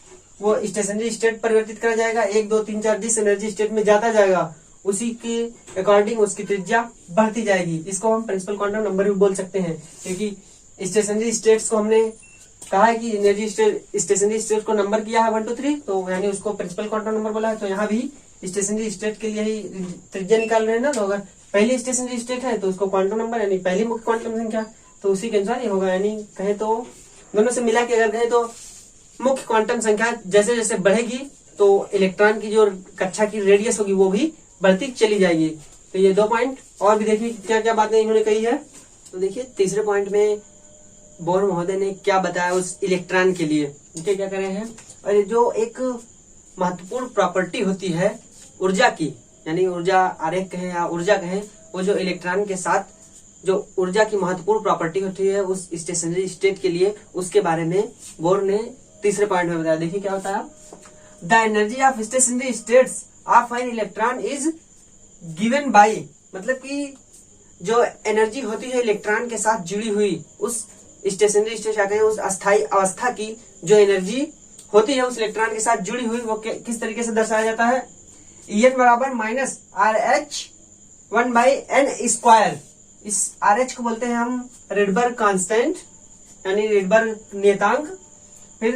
वो स्टेशनरी स्टेट परिवर्तित करा जाएगा 1 2 3 4 जिस एनर्जी स्टेट में जाता जाएगा उसी के अकॉर्डिंग उसकी त्रिज्या बढ़ती जाएगी। इसको हम प्रिंसिपल क्वांटम नंबर भी बोल सकते हैं, क्योंकि स्टेशनरी स्टेट्स को हमने कहा है कि एनर्जी स्टेट स्टेशनरी स्टेट को नंबर किया है 1 2 3, तो यानी उसको प्रिंसिपल क्वांटम नंबर बोला है। तो यहाँ भी स्टेशनरी स्टेट के लिए ही त्रिज्या निकाल रहे हैं ना। तो अगर पहली स्टेशनरी स्टेट है तो उसको क्वांटम नंबर यानी पहली मुख्य क्वांटम संख्या, तो उसी के अनुसार ये होगा। यानी कहे तो दोनों से मिला के अगर कहे तो मुख्य क्वांटम संख्या जैसे जैसे बढ़ेगी तो इलेक्ट्रॉन की जो कक्षा की रेडियस होगी वो भी बढ़ती चली जाएगी। तो ये 2 पॉइंट और भी देखिए क्या क्या बातें इन्होंने कही है। तो देखिए तीसरे पॉइंट में बोर महोदय ने क्या बताया उस इलेक्ट्रॉन के लिए, उनके क्या करे हैं। और जो एक महत्वपूर्ण प्रॉपर्टी होती है ऊर्जा की, यानी ऊर्जा आरेख कहें या ऊर्जा कहें, वो जो इलेक्ट्रॉन के साथ जो ऊर्जा की महत्वपूर्ण प्रॉपर्टी होती है उस स्टेशनरी स्टेट के लिए, उसके बारे में बोर ने तीसरे पॉइंट में बताया। देखिए क्या होता है, the energy of stationary states of an electron is given by, मतलब कि जो एनर्जी होती है इलेक्ट्रॉन के साथ जुड़ी हुई उस स्टेशनरी स्टेट आते हैं उस अस्थायी अवस्था की जो एनर्जी होती है उस इलेक्ट्रॉन के साथ जुड़ी हुई, वो किस तरीके से दर्शाया जाता है। En बराबर माइनस RH1/n²। इस RH को बोलते हैं हम रिडबर्ग कांस्टेंट यानी रिडबर्ग नियतांक। फिर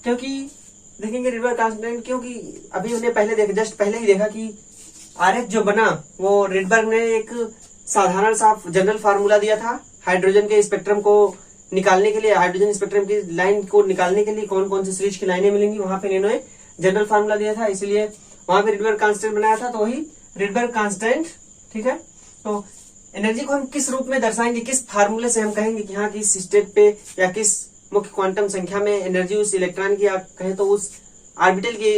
क्योंकि देखेंगे रिडबर्ग कांस्टेंट, क्योंकि अभी उन्हें पहले जस्ट पहले ही देखा कि RH जो बना वो रिडबर्ग ने एक साधारण सा जनरल फार्मूला दिया था हाइड्रोजन के स्पेक्ट्रम को निकालने के लिए। हाइड्रोजन स्पेक्ट्रम की लाइन को निकालने के लिए कौन कौन सी सीरीज की लाइनें मिलेंगी वहां पे इन्होंने जनरल फार्मूला दिया था, इसलिए वहां पे रिडबर्ग कांस्टेंट बनाया था। तो वही रिडबर्ग कांस्टेंट। ठीक है, तो एनर्जी को हम किस रूप में दर्शाएंगे, किस फार्मूले से हम कहेंगे कि हाँ किस स्टेट पे या किस मुख्य क्वांटम संख्या में एनर्जी उस इलेक्ट्रॉन की, आप कहें तो उस ऑर्बिटल की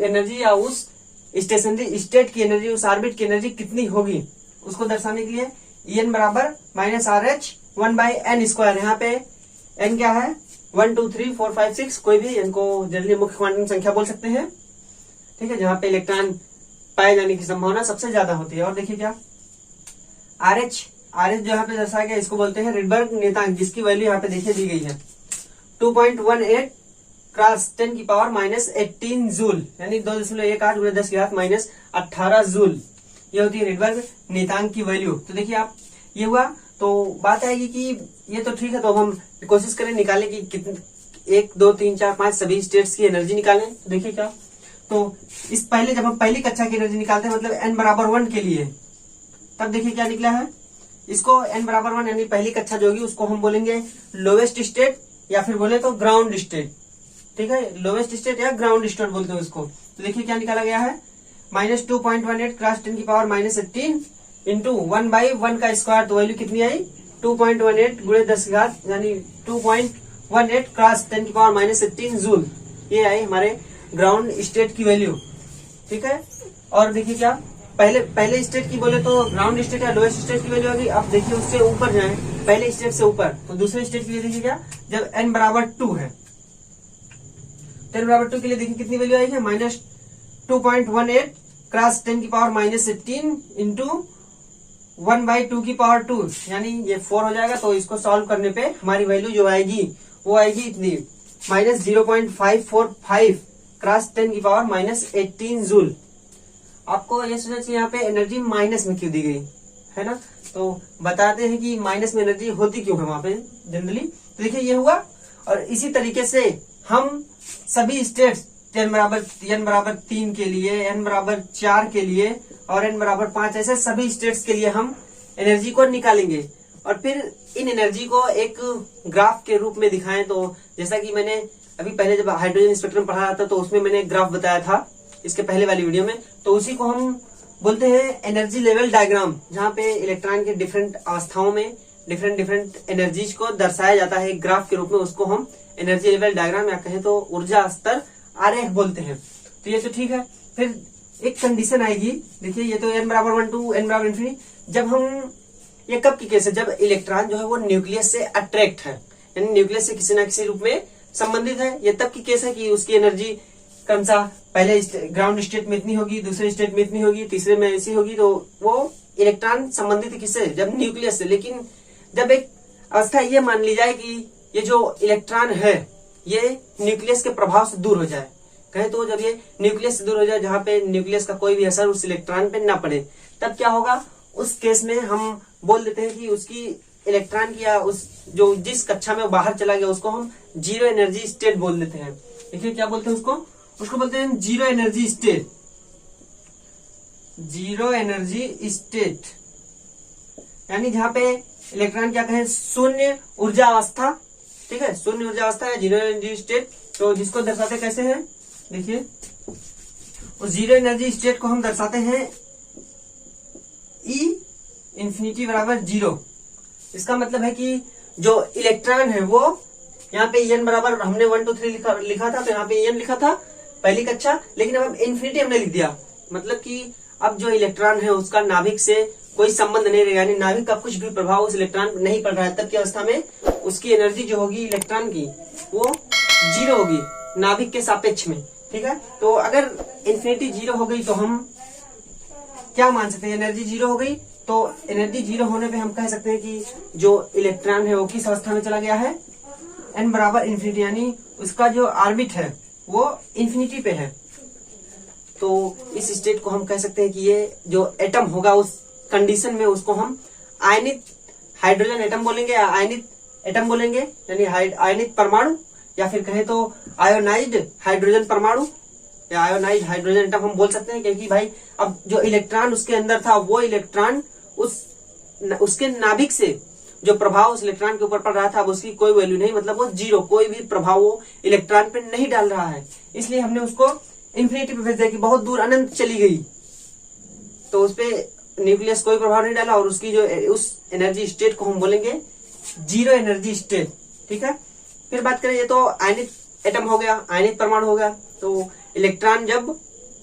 एनर्जी या उस स्टेशनरी स्टेट की एनर्जी, उस ऑर्बिट की एनर्जी कितनी होगी, उसको दर्शाने के लिए En बराबर -RH1/n²। यहाँ पे n क्या है 1 2 3 4 5 6, कोई भी n को जनरली मुख्य क्वांटम संख्या बोल सकते हैं। ठीक है, जहाँ पे इलेक्ट्रॉन पाए जाने की संभावना सबसे ज्यादा होती है। और देखिए क्या RH जो यहाँ पे दर्शाया गया इसको बोलते हैं रिडबर्ग नियतांक, जिसकी वैल्यू यहाँ पे देखिए दी गई है 2.18 क्रॉस 10⁻⁻18 जूल, यानी 2.18 × 10⁻⁻18 जूल, ये होती है रिडबर्ग नियतांक की वैल्यू। तो देखिए आप ये हुआ, तो बात आएगी कि ये तो ठीक है, तो हम कोशिश करें निकालने की कितने 1 2 3 4 5 सभी स्टेट्स की एनर्जी निकालें। तो देखिए क्या, तो इस पहले जब हम पहली कक्षा की एनर्जी निकालते हैं मतलब n बराबर 1 के लिए, तब देखिए क्या निकला है। इसको n बराबर 1 यानी पहली कक्षा जो होगी उसको हम बोलेंगे लोवेस्ट स्टेट या फिर बोले तो ग्राउंड स्टेट। ठीक है, लोवेस्ट स्टेट या ग्राउंड स्टेट बोलते हैं उसको। तो देखिए क्या निकाला गया है -2.18 क्रॉस 10⁻⁻18 इंटू 1/1 का स्क्वायर। तो वैल्यू कितनी आई 2.18 गुणे 10 घात यानी 2.18 क्रॉस 10⁻⁻18 जूल, ये आई हमारे ग्राउंड स्टेट की वैल्यू। ठीक है, और देखिए क्या पहले स्टेट की बोले तो ग्राउंड स्टेट या लोएस्ट स्टेट की वैल्यू होगी। अब देखिए उससे ऊपर जाए, पहले स्टेट से ऊपर, तो दूसरे स्टेट के लिए देखिए क्या, जब n बराबर 2 है, n बराबर 2 के लिए देखिए कितनी वैल्यू आई है -2.18 क्रॉस 10⁻⁻18 इंटू 1/2 यानी ये 4 हो जाएगा। तो इसको सॉल्व करने पे हमारी वैल्यू जो आएगी वो आएगी इतनी -0.545 क्रॉस 10⁻⁻18 जूल। आपको ये सोचना चाहिए यहाँ पे एनर्जी माइनस में क्यों दी गई है ना, तो बताते हैं कि माइनस में एनर्जी होती क्यों है वहां पे जनरली। तो देखिए ये हुआ, और इसी तरीके से हम सभी स्टेट्स n बराबर 3 के लिए, n बराबर 4 के लिए और n बराबर 5 ऐसे सभी स्टेट्स के लिए हम एनर्जी को निकालेंगे और फिर इन एनर्जी को एक ग्राफ के रूप में दिखाएं। तो जैसा कि मैंने अभी पहले जब हाइड्रोजन स्पेक्ट्रम पढ़ा रहा था तो उसमें मैंने एक ग्राफ बताया था इसके पहले वाली वीडियो में, तो उसी को हम बोलते हैं एनर्जी लेवल डायग्राम, जहाँ पे इलेक्ट्रॉन के डिफरेंट अवस्थाओं में डिफरेंट एनर्जीज को दर्शाया जाता है एक ग्राफ के रूप में। उसको हम एनर्जी लेवल डायग्राम या कहें तो ऊर्जा स्तर आरेख बोलते हैं। तो ये तो ठीक है। फिर एक कंडीशन आएगी, देखिए ये तो n बराबर 1 टू n बराबर इन्फिनिटी, जब हम ये कब की केस है, जब इलेक्ट्रॉन जो है वो न्यूक्लियस से अट्रैक्ट है, यानी न्यूक्लियस से किसी ना किसी रूप में संबंधित है। ये तब की केस है कि उसकी एनर्जी क्रमशः पहले ग्राउंड स्टेट में इतनी होगी, दूसरे स्टेट में इतनी होगी, तीसरे में ऐसी होगी, तो वो इलेक्ट्रॉन संबंधित है किससे, जब न्यूक्लियस से। लेकिन जब एक अवस्था ये मान ली जाए कि ये जो इलेक्ट्रॉन है ये न्यूक्लियस के प्रभाव से दूर हो जाए, कहे तो जब ये न्यूक्लियस से दूर हो जाए, जहाँ पे न्यूक्लियस का कोई भी असर उस इलेक्ट्रॉन पे ना पड़े, तब क्या होगा, उस केस में हम बोल देते हैं कि उसकी इलेक्ट्रॉन की या उस जो जिस कक्षा में बाहर चला गया उसको हम जीरो एनर्जी स्टेट बोल देते हैं। देखिए क्या बोलते हैं उसको बोलते हैं zero energy state. Zero energy state यानी जहाँ पे इलेक्ट्रॉन क्या कहें, शून्य ऊर्जा अवस्था, ठीक है, शून्य ऊर्जा अवस्था है जीरो एनर्जी स्टेट। तो जिसको दर्शाते कैसे हैं, देखिए उस जीरो एनर्जी स्टेट को हम दर्शाते हैं E इंफिनिटी बराबर 0। इसका मतलब है कि जो इलेक्ट्रॉन है वो यहाँ पे n बराबर हमने 1 2 3 लिखा था, तो यहाँ पे n लिखा था पहली कक्षा, लेकिन अब इंफिनिटी हमने लिख दिया। मतलब कि अब जो इलेक्ट्रॉन है उसका नाभिक से कोई संबंध नहीं रहेगा, यानी नाभिक का कुछ भी प्रभाव उस इलेक्ट्रॉन पर नहीं पड़ रहा है। तब की अवस्था में उसकी एनर्जी जो होगी इलेक्ट्रॉन की वो 0 होगी नाभिक के सापेक्ष में, ठीक है। तो अगर इंफिनिटी 0 हो गई तो हम क्या मान सकते हैं, एनर्जी 0 हो गई, तो एनर्जी 0 होने पे हम कह सकते हैं कि जो इलेक्ट्रॉन है वो किस अवस्था में चला गया है, n बराबर इन्फिनिटी, यानी उसका जो ऑर्बिट है वो इन्फिनिटी पे है। तो इस स्टेट को हम कह सकते हैं कि ये जो एटम होगा उस कंडीशन में उसको हम आयनित हाइड्रोजन एटम बोलेंगे या आयनित एटम बोलेंगे, यानी आयनित परमाणु, या फिर कहे तो आयोनाइज्ड हाइड्रोजन परमाणु या आयोनाइज्ड हाइड्रोजन एटम हम बोल सकते हैं। क्योंकि भाई अब जो इलेक्ट्रॉन उसके अंदर था वो इलेक्ट्रॉन उसके नाभिक से जो प्रभाव उस इलेक्ट्रॉन के ऊपर पड़ रहा था अब उसकी कोई वैल्यू नहीं, मतलब वो 0, कोई भी प्रभाव वो इलेक्ट्रॉन पे नहीं डाल रहा है, इसलिए हमने उसको इन्फिनिटी पे भेज दिया कि बहुत दूर अनंत चली गई, तो उस पे न्यूक्लियस कोई प्रभाव नहीं डाला और उसकी जो उस एनर्जी स्टेट को हम बोलेंगे जीरो एनर्जी स्टेट, ठीक है। फिर बात करें, ये तो आयनित एटम हो गया, आयनित परमाणु हो गया, तो इलेक्ट्रॉन जब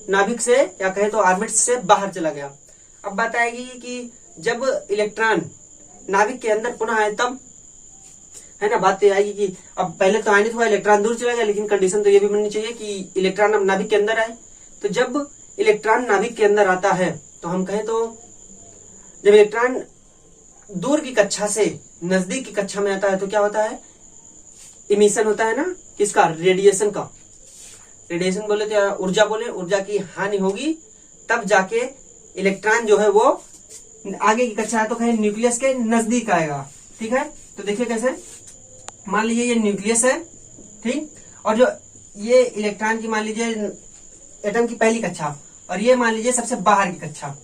नाभिक से या कहे तो ऑर्बिट से बाहर चला गया। अब बात आएगी कि जब इलेक्ट्रॉन नाभिक के अंदर पुनः आए तब, है ना, बात तो आएगी कि अब पहले तो आयनित हुआ, इलेक्ट्रॉन दूर चला गया, लेकिन कंडीशन तो ये भी बननी चाहिए कि इलेक्ट्रॉन अब नाभिक के अंदर आए। तो जब इलेक्ट्रॉन नाभिक के अंदर आता है तो हम कहें तो जब इलेक्ट्रॉन दूर की कक्षा से नजदीक की कक्षा में आता है तो क्या होता है, इमिशन होता है ना, किसका, रेडिएशन का। रेडिएशन बोले तो ऊर्जा बोले, ऊर्जा की हानि होगी, तब जाके इलेक्ट्रॉन जो है वो आगे की कक्षा है तो कहें न्यूक्लियस के नजदीक आएगा, ठीक है। तो देखिए कैसे, मान लीजिए ये न्यूक्लियस है, ठीक, और जो ये इलेक्ट्रॉन की मान लीजिए एटम की पहली कक्षा और ये मान लीजिए सबसे बाहर की कक्षा,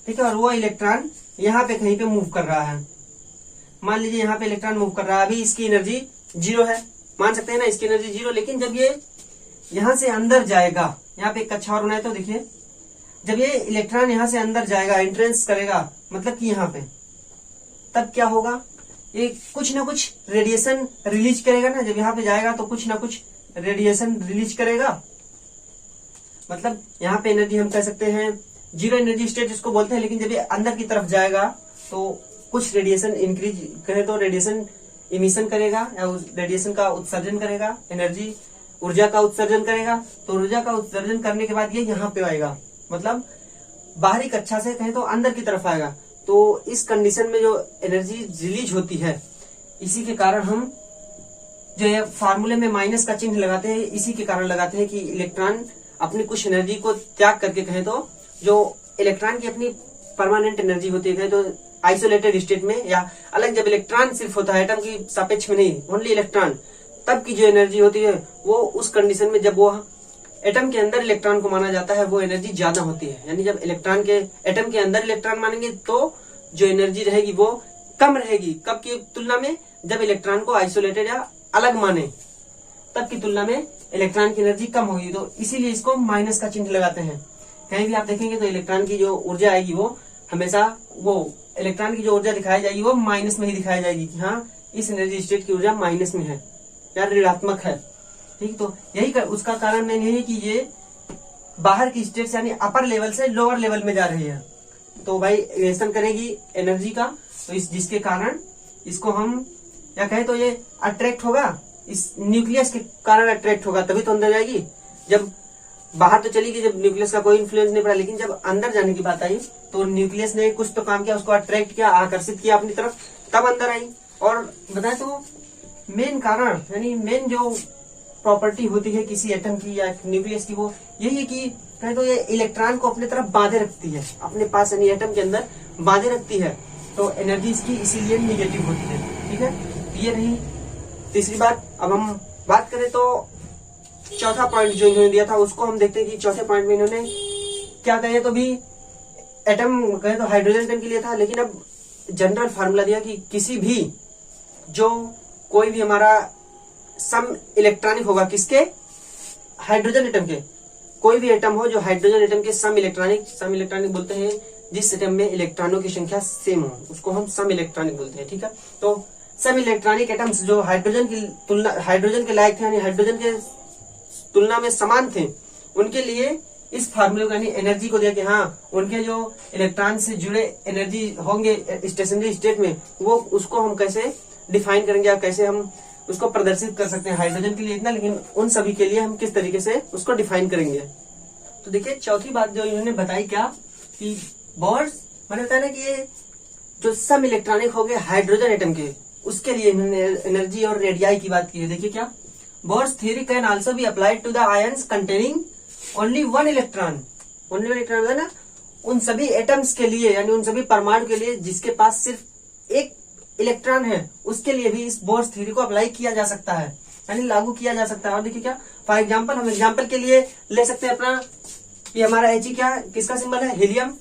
ठीक है, और वो इलेक्ट्रॉन यहाँ पे कहीं पे मूव कर रहा है। मान लीजिए यहाँ पे इलेक्ट्रॉन मूव कर रहा है, अभी इसकी एनर्जी 0 है, मान सकते हैं ना, इसकी एनर्जी 0, लेकिन जब ये यहाँ से अंदर जाएगा, यहाँ पे एक कक्षा और बनाए तो देखिए, जब ये इलेक्ट्रॉन यहाँ से अंदर जाएगा, एंट्रेंस करेगा, मतलब कि यहाँ पे, तब क्या होगा, ये कुछ ना कुछ रेडिएशन रिलीज करेगा ना। जब यहाँ पे जाएगा तो कुछ ना कुछ रेडिएशन रिलीज करेगा, मतलब यहाँ पे एनर्जी हम कह सकते हैं जीरो एनर्जी स्टेट जिसको बोलते हैं। लेकिन जब ये अंदर की तरफ जाएगा तो कुछ रेडिएशन इंक्रीज करे तो रेडिएशन इमिशन करेगा या उस रेडिएशन का उत्सर्जन करेगा, एनर्जी ऊर्जा का उत्सर्जन करेगा। तो ऊर्जा का उत्सर्जन करने के बाद ये यहाँ पे आएगा, मतलब बाहरी कक्षा से कहें तो अंदर की तरफ आएगा। तो इस कंडीशन में जो एनर्जी रिलीज होती है, इसी के कारण हम जो ये फार्मूले में माइनस का चिन्ह लगाते हैं, इसी के कारण लगाते हैं कि इलेक्ट्रॉन अपनी कुछ एनर्जी को त्याग करके कहें तो जो इलेक्ट्रॉन की अपनी परमानेंट एनर्जी होती है कहें तो आइसोलेटेड स्टेट में या अलग, जब इलेक्ट्रॉन सिर्फ होता है एटम की सापेक्ष में नहीं, ओनली इलेक्ट्रॉन, तब की जो एनर्जी होती है वो उस कंडीशन में जब वो एटम के अंदर इलेक्ट्रॉन को माना जाता है वो एनर्जी ज्यादा होती है। यानी जब एटम के अंदर इलेक्ट्रॉन मानेंगे तो जो एनर्जी रहेगी वो कम रहेगी। कब की तुलना में? जब इलेक्ट्रॉन को आइसोलेटेड या अलग माने तब की तुलना में इलेक्ट्रॉन की एनर्जी कम होगी। तो इसीलिए इसको माइनस का चिन्ह लगाते हैं। कहीं भी आप देखेंगे तो इलेक्ट्रॉन की जो ऊर्जा आएगी वो हमेशा इलेक्ट्रॉन की जो ऊर्जा दिखाई जाएगी वो माइनस में ही दिखाई जाएगी कि हाँ इस एनर्जी स्टेट की ऊर्जा माइनस में है या ऋणात्मक है। ठीक, तो यही उसका कारण मेन है कि ये बाहर की स्टेट यानी अपर लेवल से लोअर लेवल में जा रही है। तो भाई रिएक्शन करेगी एनर्जी का, तो जिसके कारण इसको हम क्या कहें तो ये अट्रैक्ट होगा, इस न्यूक्लियस के कारण अट्रैक्ट होगा, तभी तो अंदर जाएगी। जब बाहर तो चली गई, जब न्यूक्लियस का कोई इन्फ्लुएंस नहीं पड़ा, लेकिन जब अंदर जाने की बात आई तो न्यूक्लियस ने कुछ तो काम किया, उसको अट्रैक्ट किया, आकर्षित किया अपनी तरफ, तब अंदर आई। और बताए तो मेन कारण यानी मेन जो प्रॉपर्टी होती है किसी एटम की या न्यूक्लियस की वो यही है कि कहें तो ये इलेक्ट्रॉन को अपने तरफ बांधे रखती है, अपने पास यानी एटम के अंदर बांधे रखती है। तो एनर्जी इसकी इसीलिए निगेटिव होती है। ठीक है, ये रही तीसरी बात। अब हम बात करें तो चौथा पॉइंट जो इन्होंने दिया था उसको हम देखते हैं कि चौथे पॉइंट में इन्होंने क्या कहे तो भी एटम कहे तो हाइड्रोजन एटम के लिए था, लेकिन अब जनरल फार्मूला दिया कि किसी भी जो कोई भी हमारा सम इलेक्ट्रॉनिक होगा, किसके? हाइड्रोजन एटम के। कोई भी एटम हो जो हाइड्रोजन एटम के सम इलेक्ट्रॉनिक बोलते हैं जिस एटम में इलेक्ट्रॉनों की संख्या सेम हो, उसको हम सम इलेक्ट्रॉनिक बोलते हैं। ठीक है, तो सम इलेक्ट्रॉनिक एटम्स जो हाइड्रोजन के लायक थे यानी हाइड्रोजन के तुलना में समान थे, उनके लिए इस फार्मूले को यानी एनर्जी को दिया कि हाँ उनके जो इलेक्ट्रॉन से जुड़े एनर्जी होंगे स्टेशनरी स्टेट में, वो उसको हम कैसे डिफाइन करेंगे या कैसे हम उसको प्रदर्शित कर सकते हैं। हाइड्रोजन के लिए इतना, लेकिन उन सभी के लिए हम किस तरीके से उसको डिफाइन करेंगे। तो देखिए चौथी बात जो इन्होंने बताई क्या कि बोर्स मैंने बताया ना कि ये जो सम इलेक्ट्रॉनिक हो गए हाइड्रोजन एटम के, उसके लिए इन्होंने एनर्जी और रेडियाई की बात की है। देखिए क्या, Bohr's theory can also be applied to the ions containing only one electron. Only one electron ना उन सभी एटम्स के लिए यानी उन सभी परमाणु के लिए जिसके पास सिर्फ एक इलेक्ट्रॉन है, उसके लिए भी इस बोर्स थ्योरी को अप्लाई किया जा सकता है यानी लागू किया जा सकता है। और देखिए क्या, फॉर एग्जाम्पल हम एग्जाम्पल के लिए ले सकते हैं अपना ये हमारा He क्या है, किसका सिंबल है? हीलियम।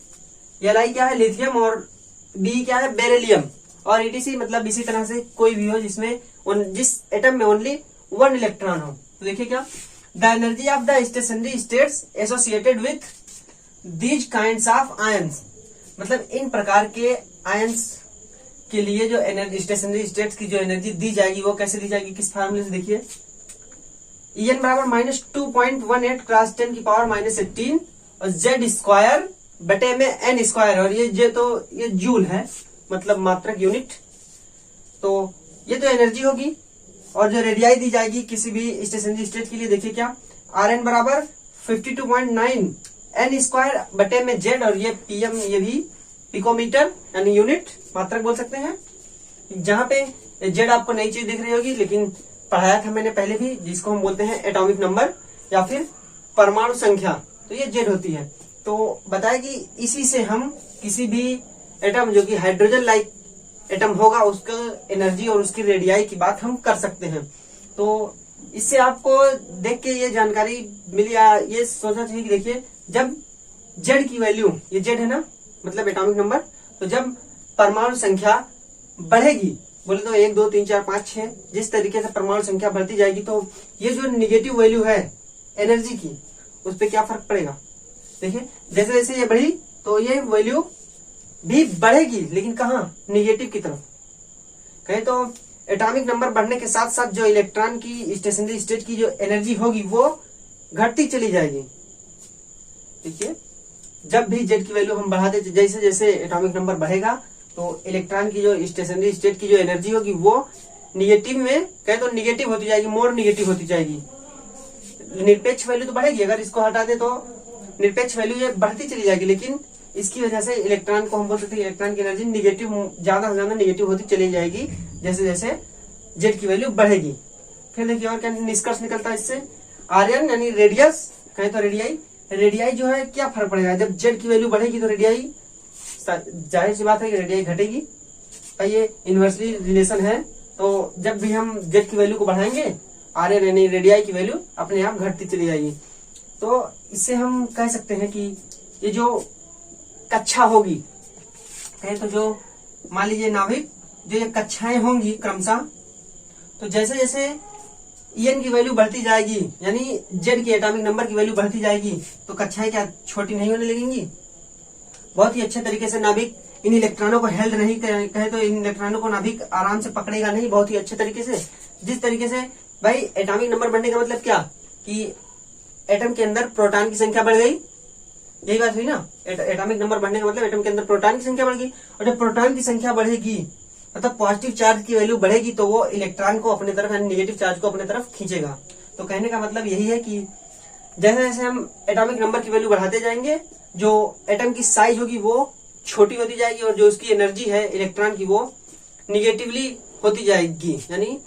Li क्या है? लिथियम। और B क्या है? बेरिलियम। और ETC मतलब इसी तरह से कोई भी हो जिसमें जिस एटम में ओनली वन इलेक्ट्रॉन हो। तो देखिए क्या, the energy of the stationary states associated with these kinds of ions, मतलब इन प्रकार के आयंस के लिए जो एनर्जी स्टेशनरी स्टेट्स की जो एनर्जी दी जाएगी वो कैसे दी जाएगी, किस फार्मूले से? देखिए En बराबर -2.18 क्रॉस 10 की पावर -18 और Z स्क्वायर बटे में n स्क्वायर, और ये जूल है मतलब मात्रक यूनिट। तो ये तो एनर्जी होगी। और जो रेडियाई दी जाएगी किसी भी स्टेशनरी स्टेट के लिए, देखिए क्या, Rn बराबर 52.9 n स्क्वायर बटे में Z, और ये PM ये भी पिकोमीटर यानी यूनिट मात्रक बोल सकते हैं। जहां पे Z आपको नई चीज दिख रही होगी, लेकिन पढ़ाया था मैंने पहले भी, जिसको हम बोलते हैं एटॉमिक नंबर या फिर परमाणु संख्या, तो ये Z होती है। तो बताया कि इसी से हम किसी भी एटम जो कि हाइड्रोजन लाइक एटम होगा उसका एनर्जी और उसकी रेडियाई की बात हम कर सकते हैं। तो इससे आपको देख के ये जानकारी मिली या ये सोचना चाहिए कि देखिए जब Z की वैल्यू, ये Z है ना मतलब एटॉमिक नंबर, तो जब परमाणु संख्या बढ़ेगी, बोले तो 1 2 3 4 5 6 जिस तरीके से परमाणु संख्या बढ़ती जाएगी, तो ये जो निगेटिव वैल्यू है एनर्जी की उस पर क्या फर्क पड़ेगा। देखिए जैसे जैसे ये बढ़ी तो ये वैल्यू भी बढ़ेगी, लेकिन कहाँ? निगेटिव की तरफ। कहे तो एटॉमिक नंबर बढ़ने के साथ साथ जो इलेक्ट्रॉन की स्टेशनरी स्टेट की जो एनर्जी होगी वो घटती चली जाएगी। देखिए जब भी Z की वैल्यू हम बढ़ाते, जैसे जैसे एटॉमिक नंबर बढ़ेगा तो इलेक्ट्रॉन की जो स्टेशनरी स्टेट की जो एनर्जी होगी वो निगेटिव में कहे तो निगेटिव होती जाएगी, मोर निगेटिव होती जाएगी। निरपेक्ष वैल्यू तो बढ़ेगी, अगर इसको हटा दे तो निरपेक्ष वैल्यू ये बढ़ती चली जाएगी, लेकिन इसकी वजह से इलेक्ट्रॉन को हम बोल सकते हैं इलेक्ट्रॉन की एनर्जी निगेटिव ज्यादा से ज्यादा निगेटिव होती चली जाएगी जैसे जैसे Z की वैल्यू बढ़ेगी। फिर देखिए और क्या निष्कर्ष निकलता है इससे, Rn यानी रेडियस कहे तो रेडियाई जो है क्या फर्क पड़ेगा, जब Z की वैल्यू बढ़ेगी तो रेडियाई जाहिर सी बात है कि रेडियाई घटेगी, और ये इन्वर्सली रिलेशन है। तो जब भी हम Z की वैल्यू को बढ़ाएंगे आर यानी रेडियाई की वैल्यू अपने आप घटती चली जाएगी। तो इससे हम कह सकते हैं कि ये जो कक्षा होगी, कहें तो जो मान लीजिए नाभिक, जो ये कक्षाएं होंगी क्रमशः, तो जैसे जैसे En की वैल्यू बढ़ती जाएगी, यानी Z की एटॉमिक नंबर की वैल्यू बढ़ती जाएगी, तो कक्षाएं क्या छोटी नहीं होने लगेंगी। बहुत ही अच्छे तरीके से नाभिक इन इलेक्ट्रॉनों को हेल्ड नहीं कहे तो इन इलेक्ट्रॉनों को नाभिक आराम से पकड़ेगा नहीं, बहुत ही अच्छे तरीके से। जिस तरीके से भाई एटॉमिक नंबर बढ़ने का मतलब क्या, कि एटम के अंदर प्रोटॉन की संख्या बढ़ गई, यही बात हुई ना। एटॉमिक नंबर बढ़ने का मतलब एटम के अंदर प्रोटॉन की संख्या बढ़ गई, और जब प्रोटॉन की संख्या बढ़ेगी मतलब पॉजिटिव चार्ज की वैल्यू बढ़ेगी, तो वो इलेक्ट्रॉन को अपने तरफ यानी नेगेटिव चार्ज को अपने तरफ खींचेगा। तो कहने का मतलब यही है कि जैसे जैसे हम एटॉमिक नंबर की वैल्यू बढ़ाते जाएंगे, जो एटम की साइज होगी वो छोटी होती जाएगी, और जो उसकी एनर्जी है इलेक्ट्रॉन की वो निगेटिवली होती जाएगी, यानी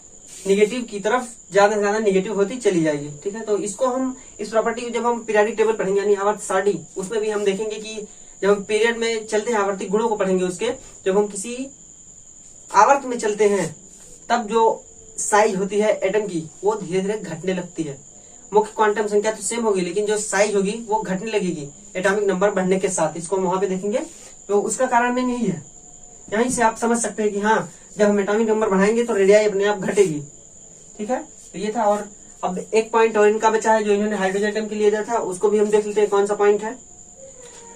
निगेटिव की तरफ ज्यादा से ज्यादा निगेटिव होती चली जाएगी। ठीक है, तो इसको हम इस प्रॉपर्टी को जब हम पीरियोडिक टेबल पढ़ेंगे यानी आवर्त सारणी, उसमें भी हम देखेंगे कि जब हम पीरियड में चलते हैं आवर्तिक गुणों को पढ़ेंगे उसके, जब हम किसी आवर्त में चलते हैं तब जो साइज होती है एटम की वो धीरे धीरे घटने लगती है। मुख्य क्वांटम संख्या तो सेम होगी, लेकिन जो साइज होगी वो घटने लगेगी एटॉमिक नंबर बढ़ने के साथ। इसको हम वहां पे देखेंगे, तो उसका कारण में नहीं है। यहीं से आप समझ सकते हैं कि हाँ, जब हम एटॉमिक नंबर बढ़ाएंगे तो रेडियाई अपने आप घटेगी। ठीक है, तो ये था। और अब एक पॉइंट और इनका बचा है जो इन्होंने हाइड्रोजन एटम के लिए दिया था, उसको भी हम देख लेते हैं कौन सा पॉइंट है।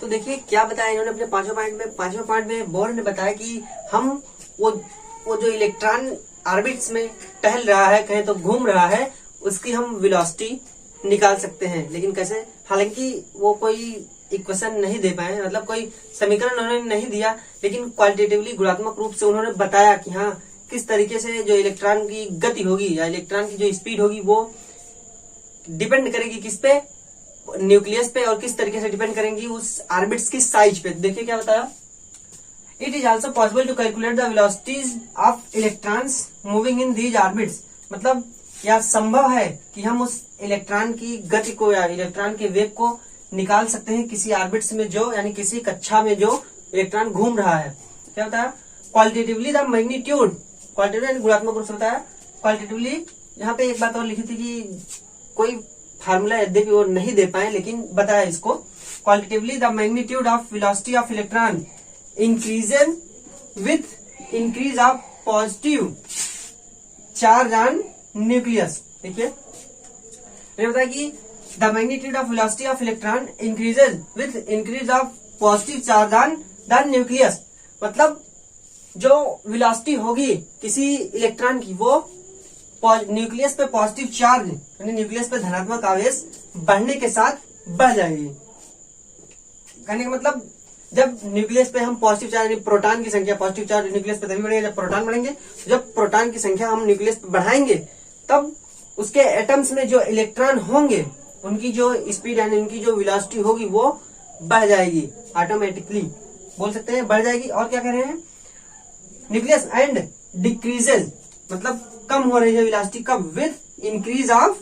तो देखिए क्या बताया इन्होंने अपने पांचवें पॉइंट में बोर ने बताया कि हम वो जो इलेक्ट्रॉन ऑर्बिट्स में टहल रहा है, कहें तो घूम रहा है, उसकी हम वेलोसिटी निकाल सकते हैं। लेकिन कैसे, हालांकि वो कोई इक्वेशन नहीं दे पाए, मतलब कोई समीकरण उन्होंने नहीं दिया, लेकिन क्वालिटेटिवली गुणात्मक रूप से उन्होंने बताया कि हाँ किस तरीके से जो इलेक्ट्रॉन की गति होगी या इलेक्ट्रॉन की जो स्पीड होगी वो डिपेंड करेगी किस पे, न्यूक्लियस पे, और किस तरीके से डिपेंड करेंगी उस ऑर्बिट्स की साइज पे। देखिए क्या बताया, it is also possible to calculate the velocities of electrons moving in these orbits. मतलब यह संभव है कि हम उस इलेक्ट्रॉन की गति को या इलेक्ट्रॉन के वेग को निकाल सकते हैं किसी ऑर्बिट्स में जो, यानी किसी कक्षा में जो इलेक्ट्रॉन घूम रहा है। क्या बताया, क्वालिटेटिवली द मैग्नीट्यूड, क्वालिटेटिव गुणात्मक रूप से बताया। क्वालिटेटिवली यहाँ पे एक बात और लिखी थी कि कोई फार्मूला यद्यपि वो नहीं दे पाए, लेकिन बताया इसको, qualitatively the magnitude of velocity of electron increases with increase of positive charge on nucleus. देखिए ये बताया कि the magnitude of velocity of electron increases with increase of positive charge on the nucleus. मतलब जो वेलोसिटी होगी किसी electron की वो न्यूक्लियस पे पॉजिटिव चार्ज यानी न्यूक्लियस पे धनात्मक आवेश बढ़ने के साथ बढ़ जाएगी। कहने का मतलब जब न्यूक्लियस पे हम पॉजिटिव चार्ज यानी प्रोटॉन की संख्या, पॉजिटिव चार्ज न्यूक्लियस पे तभी बढ़ेगा जब प्रोटॉन बढ़ेंगे। जब प्रोटॉन की संख्या हम न्यूक्लियस पे बढ़ाएंगे तब उसके एटम्स में जो इलेक्ट्रॉन होंगे उनकी जो स्पीड यानी उनकी जो वेलोसिटी होगी वो बढ़ जाएगी, ऑटोमेटिकली बोल सकते हैं बढ़ जाएगी। और क्या कह रहे हैं, न्यूक्लियस एंड डिक्रीजेज मतलब कम हो रही है वेलोसिटी कब, with increase of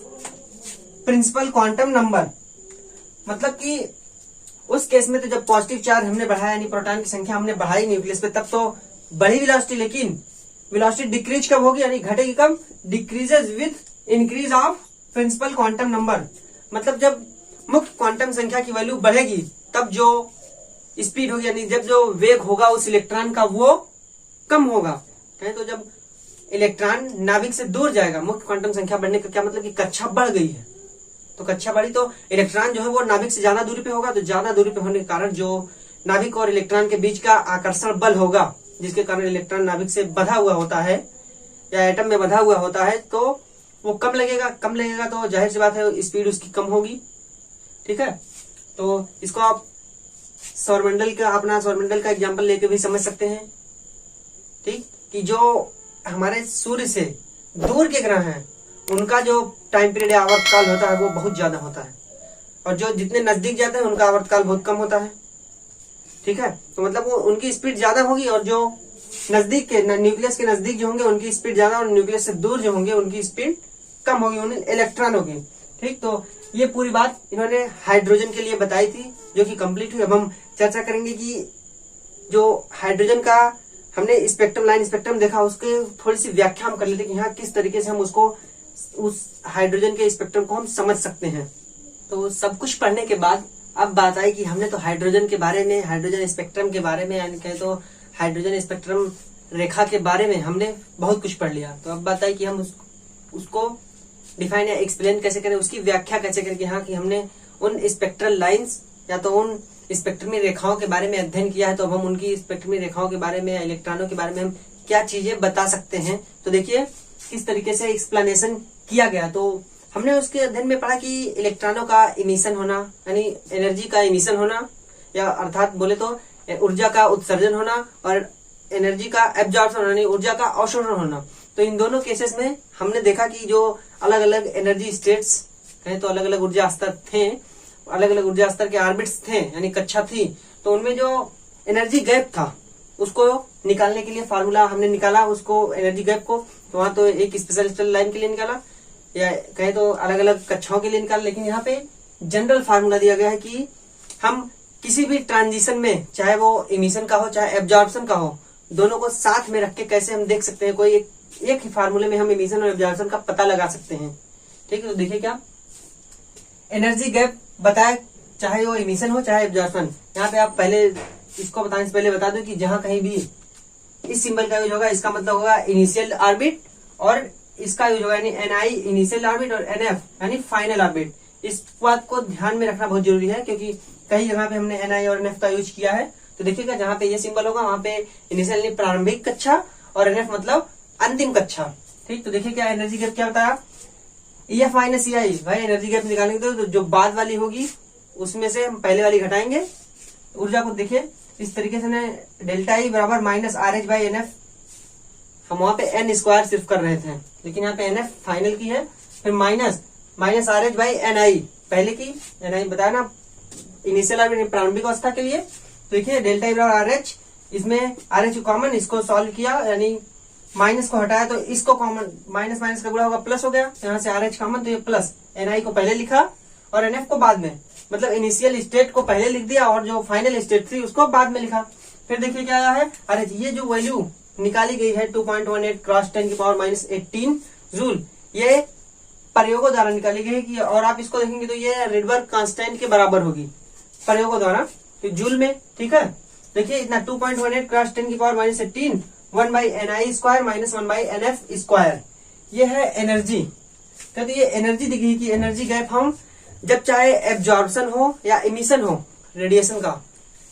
principal quantum number. मतलब कि उस केस में तो जब पॉजिटिव चार्ज हमने बढ़ाया यानी प्रोटॉन की संख्या हमने बढ़ाई न्यूक्लियस पे तब तो बढ़ी वेलोसिटी, लेकिन वेलोसिटी डिक्रीज कब होगी यानी घटेगी कब, decreases with increase of principal quantum number. मतलब जब मुख्य क्वांटम संख्या की वैल्यू बढ़ेगी तब जो स्पीड होगी यानी जब जो वेग होगा उस इलेक्ट्रॉन का वो कम होगा। तो जब इलेक्ट्रॉन नाभिक से दूर जाएगा, मुख्य क्वांटम संख्या बढ़ने का क्या मतलब कि कक्षा बढ़ गई है, तो कक्षा बढ़ी तो इलेक्ट्रॉन जो है वो नाभिक से ज्यादा दूरी पे होगा, तो ज्यादा दूरी पे होने के कारण जो नाभिक और इलेक्ट्रॉन के बीच का आकर्षण बल होगा जिसके कारण इलेक्ट्रॉन नाभिक से बंधा हुआ होता है या एटम में बंधा हुआ होता है, तो वो कम लगेगा तो जाहिर सी बात है स्पीड उसकी कम होगी। ठीक है, तो इसको आप अपना सौरमंडल का एग्जाम्पल लेके भी समझ सकते हैं। ठीक, कि जो हमारे सूर्य से दूर के ग्रह हैं उनका जो टाइम पीरियड आवर्तकाल होता है वो बहुत ज्यादा होता है, और जो जितने नजदीक जाते हैं उनका आवर्तकाल बहुत कम होता है। ठीक है, तो मतलब वो उनकी स्पीड ज्यादा होगी, और जो नजदीक के न्यूक्लियस के नजदीक जो होंगे उनकी स्पीड ज्यादा, और न्यूक्लियस से दूर जो होंगे उनकी स्पीड कम होगी, उन्हें इलेक्ट्रॉन होगी। ठीक, तो ये पूरी बात इन्होंने हाइड्रोजन के लिए बताई थी जो कि कंप्लीट हुई। अब हम चर्चा करेंगे कि जो हाइड्रोजन का हमने स्पेक्ट्रम देखा उसके थोड़ी सी व्याख्या हम कर लेते कि हाँ किस तरीके से हम उसको उस हाइड्रोजन के स्पेक्ट्रम को हम समझ सकते हैं। तो सब कुछ पढ़ने के बाद अब बात आई कि हमने तो हाइड्रोजन के बारे में, हाइड्रोजन स्पेक्ट्रम के बारे में, यानी कहे तो हाइड्रोजन स्पेक्ट्रम रेखा के बारे में हमने बहुत कुछ पढ़ लिया। तो अब बात आई कि हम उसको डिफाइन या एक्सप्लेन कैसे करें, उसकी व्याख्या कैसे करें कि हाँ कि हमने उन स्पेक्ट्रल लाइंस या तो उन स्पेक्ट्रमी रेखाओं के बारे में अध्ययन किया है, तो अब हम उनकी स्पेक्ट्रमी रेखाओं के बारे में, इलेक्ट्रॉनों के बारे में हम क्या चीजें बता सकते हैं। तो देखिए किस तरीके से एक्सप्लेनेशन किया गया। तो हमने उसके अध्ययन में पढ़ा कि इलेक्ट्रॉनों का इमिशन होना, यानी एनर्जी का इमिशन होना, या अर्थात बोले तो ऊर्जा का उत्सर्जन होना, और एनर्जी का एब्जॉर्प्शन होना, यानी ऊर्जा का अवशोषण होना। तो इन दोनों केसेस में हमने देखा कि जो अलग अलग एनर्जी स्टेट्स कहें तो अलग अलग ऊर्जा स्तर थे, अलग अलग ऊर्जा स्तर के ऑर्बिट्स थे, यानी कक्षा थी, तो उनमें जो एनर्जी गैप था उसको निकालने के लिए फार्मूला हमने निकाला, उसको एनर्जी गैप को। तो वहां तो एक स्पेशल लाइन के लिए निकाला, या कहे तो अलग अलग कक्षाओं के लिए निकाला, लेकिन यहाँ पे जनरल फार्मूला दिया गया है कि हम किसी भी ट्रांजिशन में, चाहे वो इमिशन का हो चाहे एब्जॉर्प्शन का हो, दोनों को साथ में रख के कैसे हम देख सकते हैं, कोई एक ही फार्मूले में हम इमिशन और एब्जॉर्प्शन का पता लगा सकते हैं। ठीक है, तो देखिए क्या एनर्जी गैप बताया, चाहे वो इमिशन हो चाहे एब्जॉर्प्शन। यहाँ पे आप पहले इसको बताने से पहले बता दो कि जहां कहीं भी इस सिंबल का यूज होगा इसका मतलब होगा इनिशियल ऑर्बिट, और इसका यूज होगा यानी एनआई इनिशियल ऑर्बिट और एनएफ यानी फाइनल ऑर्बिट। इस बात को ध्यान में रखना बहुत जरूरी है, क्योंकि कई जगह पे हमने एनआई और एनएफ का यूज किया है। तो देखिएगा जहां पे ये सिंबल होगा वहां पे इनिशियल यानी प्रारंभिक कक्षा, और एनएफ मतलब अंतिम कक्षा। ठीक, तो देखिए क्या एनर्जी गैप क्या बताया, EF माइनस EI। भाई एनर्जी गैप निकालने के तो जो बाद वाली होगी उसमें से हम पहले वाली घटाएंगे। ऊर्जा को देखिए इस तरीके से, डेल्टा ई बराबर माइनस RH बाई NF। हम वहां पे n स्क्वायर सिर्फ कर रहे थे, लेकिन यहाँ पे NF फाइनल की है, फिर माइनस RH बाई NI पहले की, NI बताया ना इनिशियल ऑर्बिट प्रारंभिक अवस्था के लिए। तो देखिए डेल्टा ई बराबर RH, इसमें RH कॉमन, इसको सॉल्व किया यानी माइनस को हटाया तो इसको कॉमन, माइनस माइनस का गुणा होगा प्लस हो गया, यहाँ से RH कॉमन, तो ये प्लस NI को पहले लिखा और NF को बाद में, मतलब इनिशियल स्टेट को पहले लिख दिया और जो फाइनल स्टेट थी उसको बाद में लिखा। फिर देखिए क्या आया है, अरे ये जो वैल्यू निकाली गई है 2.18 क्रॉस 10 की पावर माइनस 18 जूल, ये प्रयोगों द्वारा निकाली गई है कि, और आप इसको देखेंगे तो ये रिडबर्ग कांस्टेंट के बराबर होगी प्रयोगों द्वारा, तो जूल में। ठीक है, देखिए इतना 2.18 क्रॉस 10 की power minus 18 1 by NI square minus 1 by NF square, ये है एनर्जी। तो ये एनर्जी दिखी कि एनर्जी गैप हम जब चाहे एब्जॉर्प्शन हो या इमिशन हो रेडिएशन का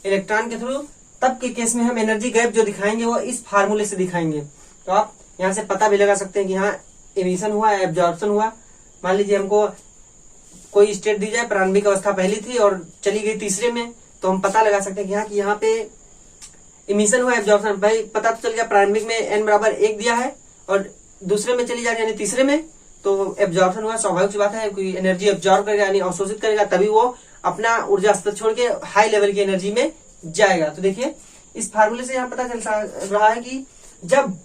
इलेक्ट्रॉन के थ्रू, तब के केस में हम एनर्जी गैप जो दिखाएंगे वो इस फार्मूले से दिखाएंगे। तो आप यहाँ से पता भी लगा सकते हैं कि हाँ इमिशन हुआ एब्जॉर्प्शन हुआ। मान लीजिए हमको कोई स्टेट दी जाए, प्रारंभिक अवस्था पहली थी और चली गई तीसरे में, तो हम पता लगा सकते हैं कि हाँ कि यहाँ पे इमिशन हुआ एब्जॉर्प्शन, भाई पता तो चल गया प्रारंभिक में n बराबर 1 दिया है और दूसरे में चली जाएगी यानी तीसरे में, तो एब्जॉर्प्शन हुआ। स्वाभाविक सी बात है, कोई एनर्जी एब्जॉर्ब करेगा यानी अवशोषित करेगा, तभी वो अपना ऊर्जा स्तर छोड़ के हाई लेवल की एनर्जी में जाएगा। तो देखिए इस फार्मूले से यहाँ पता चल रहा है कि जब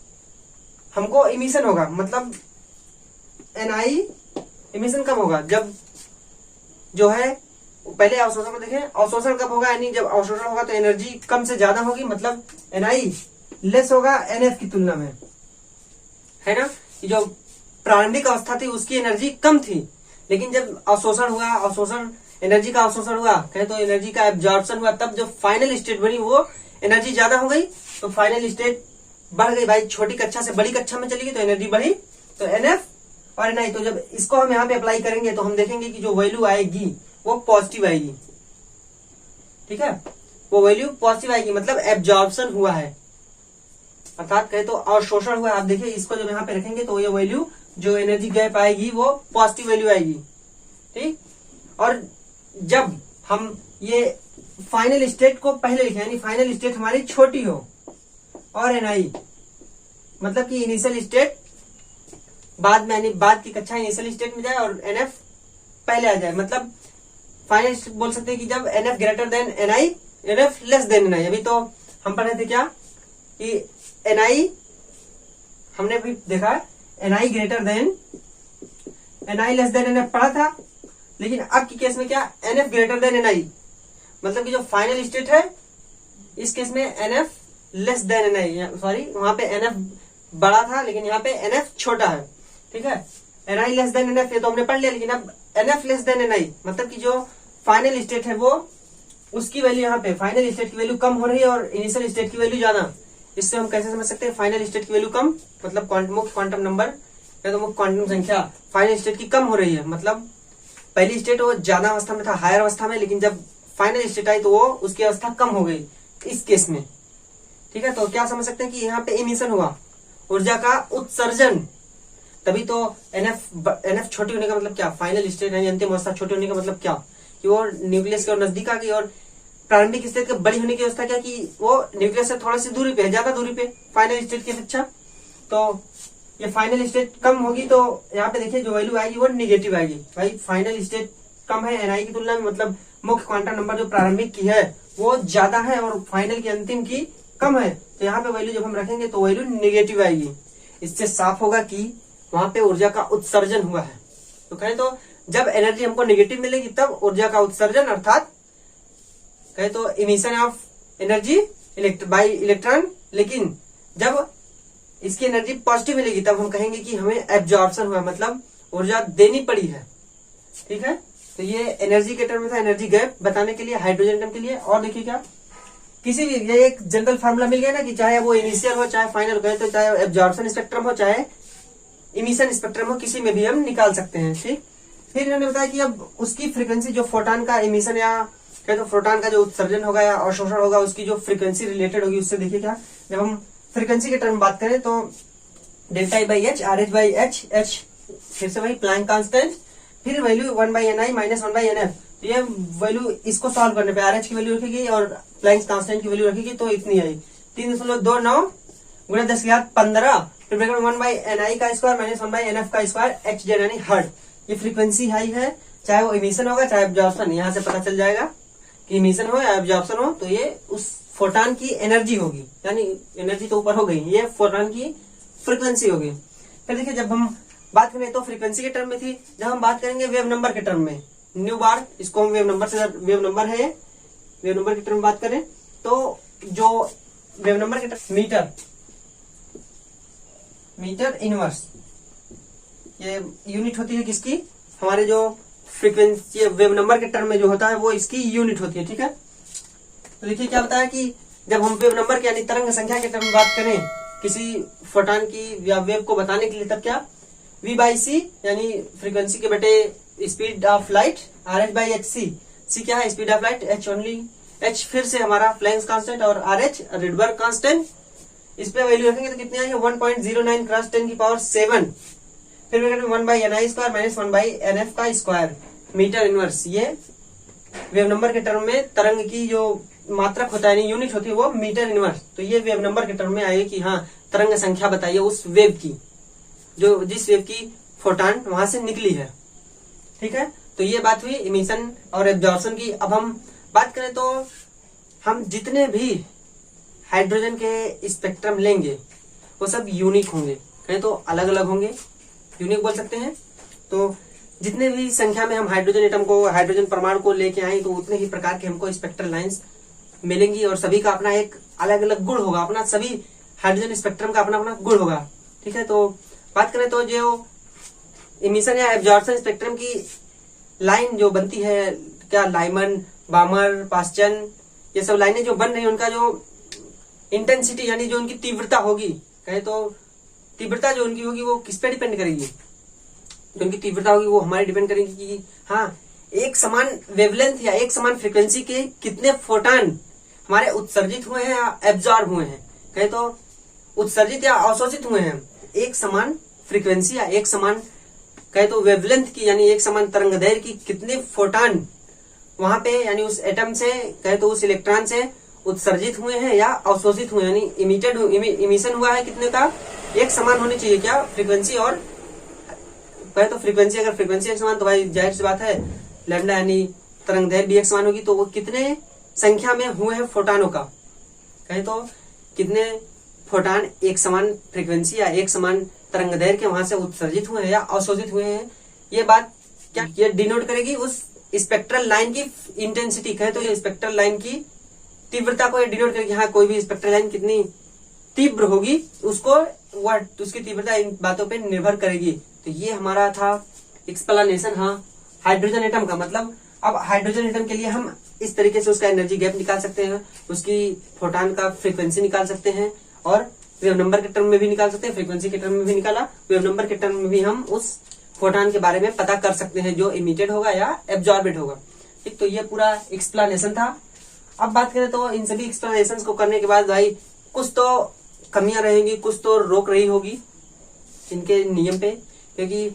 हमको इमिशन होगा, मतलब NI इमिशन कब होगा, जब जो है पहले अवशोषण को देखें, अवशोषण कब होगा, यानी जब अवशोषण होगा तो एनर्जी कम से ज्यादा होगी, मतलब NI लेस होगा NF की तुलना में, है ना। जो प्रारंभिक अवस्था थी उसकी एनर्जी कम थी, लेकिन जब अवशोषण हुआ, अवशोषण एनर्जी का अवशोषण हुआ, कहे तो एनर्जी का एब्जॉर्प्शन हुआ, तब जो फाइनल स्टेट बनी वो एनर्जी ज्यादा हो गई, तो फाइनल स्टेट बढ़ गई। भाई छोटी कक्षा से बड़ी कक्षा में चली गई तो एनर्जी बढ़ी, तो NF और NI। तो जब इसको हम यहाँ पे अप्लाई करेंगे तो हम देखेंगे कि जो वैल्यू आएगी वो पॉजिटिव आएगी। ठीक है, वो वैल्यू पॉजिटिव आएगी, मतलब एब्जॉर्प्शन हुआ है, अर्थात कहे तो अवशोषण हुआ है। आप देखिए इसको जब यहाँ पे रखेंगे तो ये वैल्यू जो एनर्जी गैप आएगी वो पॉजिटिव वैल्यू आएगी। ठीक, और जब हम ये फाइनल स्टेट को पहले लिखें, यानी फाइनल स्टेट हमारी छोटी हो और NI मतलब कि इनिशियल स्टेट बाद में, यानी बाद की कक्षा इनिशियल स्टेट में जाए और NF पहले आ जाए, मतलब फाइनल स्टेट बोल सकते हैं कि जब NF greater than NI, NF less than NI। अभी तो हम पढ़े थे क्या कि NI हमने भी देखा NI greater than NI less than NF पढ़ा था, लेकिन अब की केस में क्या NF ग्रेटर देन NI, मतलब कि जो फाइनल स्टेट है इस केस में NF less than NI, sorry वहां पे NF बड़ा था लेकिन यहाँ पे NF छोटा है। ठीक है, Ni लेस देन NF, ये तो हमने पढ़ लिया, लेकिन अब NF लेस देन Ni मतलब कि जो फाइनल स्टेट है वो उसकी वैल्यू यहाँ पे फाइनल स्टेट की वैल्यू कम हो रही है और इनिशियल स्टेट की वैल्यू ज्यादा। इससे हम कैसे समझ सकते हैं, फाइनल स्टेट की वैल्यू कम मतलब मुख्य क्वांटम नंबर या तो मुख्य क्वांटम संख्या फाइनल स्टेट की कम हो रही है, मतलब पहली स्टेट वो ज्यादा अवस्था में था, हायर अवस्था में, लेकिन जब फाइनल स्टेट आई तो वो उसकी अवस्था कम हो गई इस केस में। ठीक है, तो क्या समझ सकते हैं कि यहाँ पे इमिशन हुआ, ऊर्जा का उत्सर्जन, तभी तो एनएफ छोटी होने का मतलब क्या, फाइनल स्टेट यानी अंतिम अवस्था छोटी होने का मतलब क्या कि वो न्यूक्लियस के और नजदीक आ गई, और प्रारंभिक स्टेट के बड़ी होने की अवस्था क्या कि वो न्यूक्लियस से थोड़ा सी दूरी पे है, ज्यादा दूरी पे फाइनल स्टेट की अपेक्षा। तो ये फाइनल स्टेट कम होगी तो यहाँ पे देखिए जो वैल्यू आएगी वो निगेटिव आएगी। भाई फाइनल स्टेट कम है एनआई की तुलना में, मतलब मुख्य क्वांटम नंबर जो प्रारंभिक की है वो ज्यादा है और फाइनल की अंतिम की कम है, तो यहाँ पे वैल्यू जब हम रखेंगे तो वैल्यू निगेटिव आएगी। इससे साफ होगा कि वहां पे ऊर्जा का उत्सर्जन हुआ है। तो कहें तो जब एनर्जी हमको नेगेटिव मिलेगी तब ऊर्जा का उत्सर्जन, अर्थात कहें तो emission of energy by electron, लेकिन जब इसकी एनर्जी पॉजिटिव मिलेगी तब हम कहेंगे कि हमें एब्जॉर्प्शन हुआ, मतलब ऊर्जा देनी पड़ी है। ठीक है, तो ये एनर्जी के टर्म में था, एनर्जी गैप बताने के लिए हाइड्रोजन एटम के लिए। और देखिए क्या किसी भी ये एक जनरल फार्मूला मिल गया ना कि चाहे वो इनिशियल हो चाहे फाइनल हो, तो चाहे एब्जॉर्प्शन स्पेक्ट्रम हो चाहे इमिशन स्पेक्ट्रम हो, किसी में भी हम निकाल सकते हैं। ठीक, फिर इन्होंने बताया कि अब उसकी फ्रीक्वेंसी जो फोटॉन का इमिशन या कहे तो फोटॉन का जो उत्सर्जन होगा या अवशोषण होगा उसकी जो फ्रीक्वेंसी रिलेटेड होगी उससे देखिए क्या, जब हम फ्रीक्वेंसी के टर्म बात करें तो delta E by H, are H by H, H फिर से वही प्लैंक कांस्टेंट, फिर वैल्यू 1/ni माइनस 1/nf। तो ये वैल्यू इसको सॉल्व करने पे आर एच की वैल्यू रखेगी और प्लैंक कांस्टेंट की वैल्यू रखेगी तो इतनी आई 3.29 गुणा 10⁻15, फिर 1/ni का स्क्वायर माइनस 1/nf का स्क्वायर, एच जेड यानी हर्ट। ये फ्रीक्वेंसी हाई है, चाहे वो इमिशन होगा चाहे एब्जॉर्प्शन, यहाँ से पता चल जाएगा कि इमिशन हो या एब्जॉर्प्शन हो तो ये उस फोटॉन की एनर्जी होगी, यानी एनर्जी तो ऊपर हो गई, ये फोटॉन की फ्रीक्वेंसी होगी। फिर देखिए जब हम बात करें तो फ्रीक्वेंसी के टर्म में थी, जब हम बात करेंगे वेव नंबर के टर्म में, न्यू बार इसको हम वेव नंबर से, वेव नंबर है, वेव नंबर के टर्म में बात करें तो जो वेव नंबर के टर्म मीटर इनवर्स, ये यूनिट होती है किसकी, हमारे जो फ्रीक्वेंसी वेव नंबर के टर्म में जो होता है वो इसकी यूनिट होती है। ठीक है, तो देखिए क्या बताया कि जब हम वेव नंबर के यानी तरंग संख्या के टर्म में बात करें किसी फोटॉन की या वेव को बताने के लिए तब क्या v/c यानी फ्रीक्वेंसी के बटे speed of light, R H by H C, C क्या है speed of light, H only, H फिर से हमारा प्लैंक कांस्टेंट और आर एच रिडबर्ग कांस्टेंट, इस पे वैल्यू रखेंगे तो कितनी आएगी 1.09 क्रॉस 10⁻⁷, फिर 1/ni स्क्वायर माइनस 1/nf का स्क्वायर मीटर इनवर्स। ये वेव नंबर के टर्म में तरंग की जो मात्रक होता है यूनिट होती है वो मीटर इनवर्स। तो ये वेव नंबर के टर्म में आएगी कि हाँ तरंग संख्या बताइए उस वेव की जो जिस वेव की फोटॉन वहां से निकली है। ठीक है, तो ये बात हुई इमिशन और एब्जॉर्प्शन की। अब हम बात करें तो हम जितने भी हाइड्रोजन के स्पेक्ट्रम लेंगे वो सब यूनिक होंगे, कहें तो अलग अलग होंगे, यूनिक बोल सकते हैं। तो जितने भी संख्या में हम हाइड्रोजन एटम को, हाइड्रोजन परमाणु को लेके आए तो उतने ही प्रकार के हमको स्पेक्ट्रल लाइंस मिलेंगी और सभी का अपना एक अलग अलग गुण होगा, अपना सभी हाइड्रोजन स्पेक्ट्रम का अपना अपना गुण होगा। ठीक है, तो बात करें तो जो इमिशन या एब्जॉर्प्शन स्पेक्ट्रम की लाइन जो बनती है, क्या लाइमन, बामर, पास्चन, ये सब लाइनें जो बन रही है उनका जो इंटेंसिटी यानी जो उनकी तीव्रता होगी, कहे तो तीव्रता जो उनकी होगी वो किस पे डिपेंड करेगी, जो उनकी तीव्रता होगी वो हमारी डिपेंड करेगी कि हाँ एक समान वेवलेंथ या एक समान फ्रीक्वेंसी के कितने फोटॉन हमारे उत्सर्जित हुए हैं या एब्जॉर्ब हुए हैं, कहे तो उत्सर्जित या अवशोषित हुए हैं एक समान फ्रीक्वेंसी या एक समान कहे तो वेवलेंथ की यानी एक समान तरंगदैर्घ्य की कितने फोटॉन वहां पे यानी उस एटम से कहे तो उस इलेक्ट्रॉन से उत्सर्जित हुए हैं या अवशोषित हुए यानी इमिटेड इमिशन हुआ है कितने का, एक समान होनी चाहिए क्या फ्रीक्वेंसी, और कहे तो फ्रीक्वेंसी अगर फ्रीक्वेंसी एक समान तो भाई जाहिर सी बात है लैम्डा यानी तरंगदैर्घ्य भी एक समान होगी, तो वो कितने संख्या में हुए हैं फोटॉनों का, कहे तो कितने फोटॉन एक समान फ्रीक्वेंसी या एक समान तरंगदैर्घ्य के वहां से उत्सर्जित हुए हैं या अवशोषित हुए हैं। ये बात क्या ये डिनोट करेगी उस स्पेक्ट्रल लाइन की इंटेंसिटी, कहे तो ये स्पेक्ट्रल लाइन की तीव्रता को ये डिनोट करेगी। हाँ कोई भी स्पेक्ट्रल लाइन कितनी तीव्र होगी उसको वह उसकी तीव्रता इन बातों पे निर्भर करेगी। तो ये हमारा था एक्सप्लेनेशन हाँ हाइड्रोजन एटम का। मतलब अब हाइड्रोजन एटम के लिए हम इस तरीके से उसका एनर्जी गैप निकाल सकते हैं, उसकी फोटॉन का फ्रीक्वेंसी निकाल सकते हैं, और वेव नंबर के टर्म में भी निकाल सकते हैं, फ्रीक्वेंसी के टर्म में भी निकाला, वेव नंबर के टर्म में भी हम उस फोटॉन के बारे में पता कर सकते हैं जो इमिटेड होगा या एब्जॉर्बेड होगा। ठीक, तो ये पूरा एक्सप्लेनेशन था। अब बात करें तो इन सभी एक्सप्लेनेशन को करने के बाद भाई कुछ तो कमियां रहेंगी, कुछ तो रोक रही होगी इनके नियम पे, क्योंकि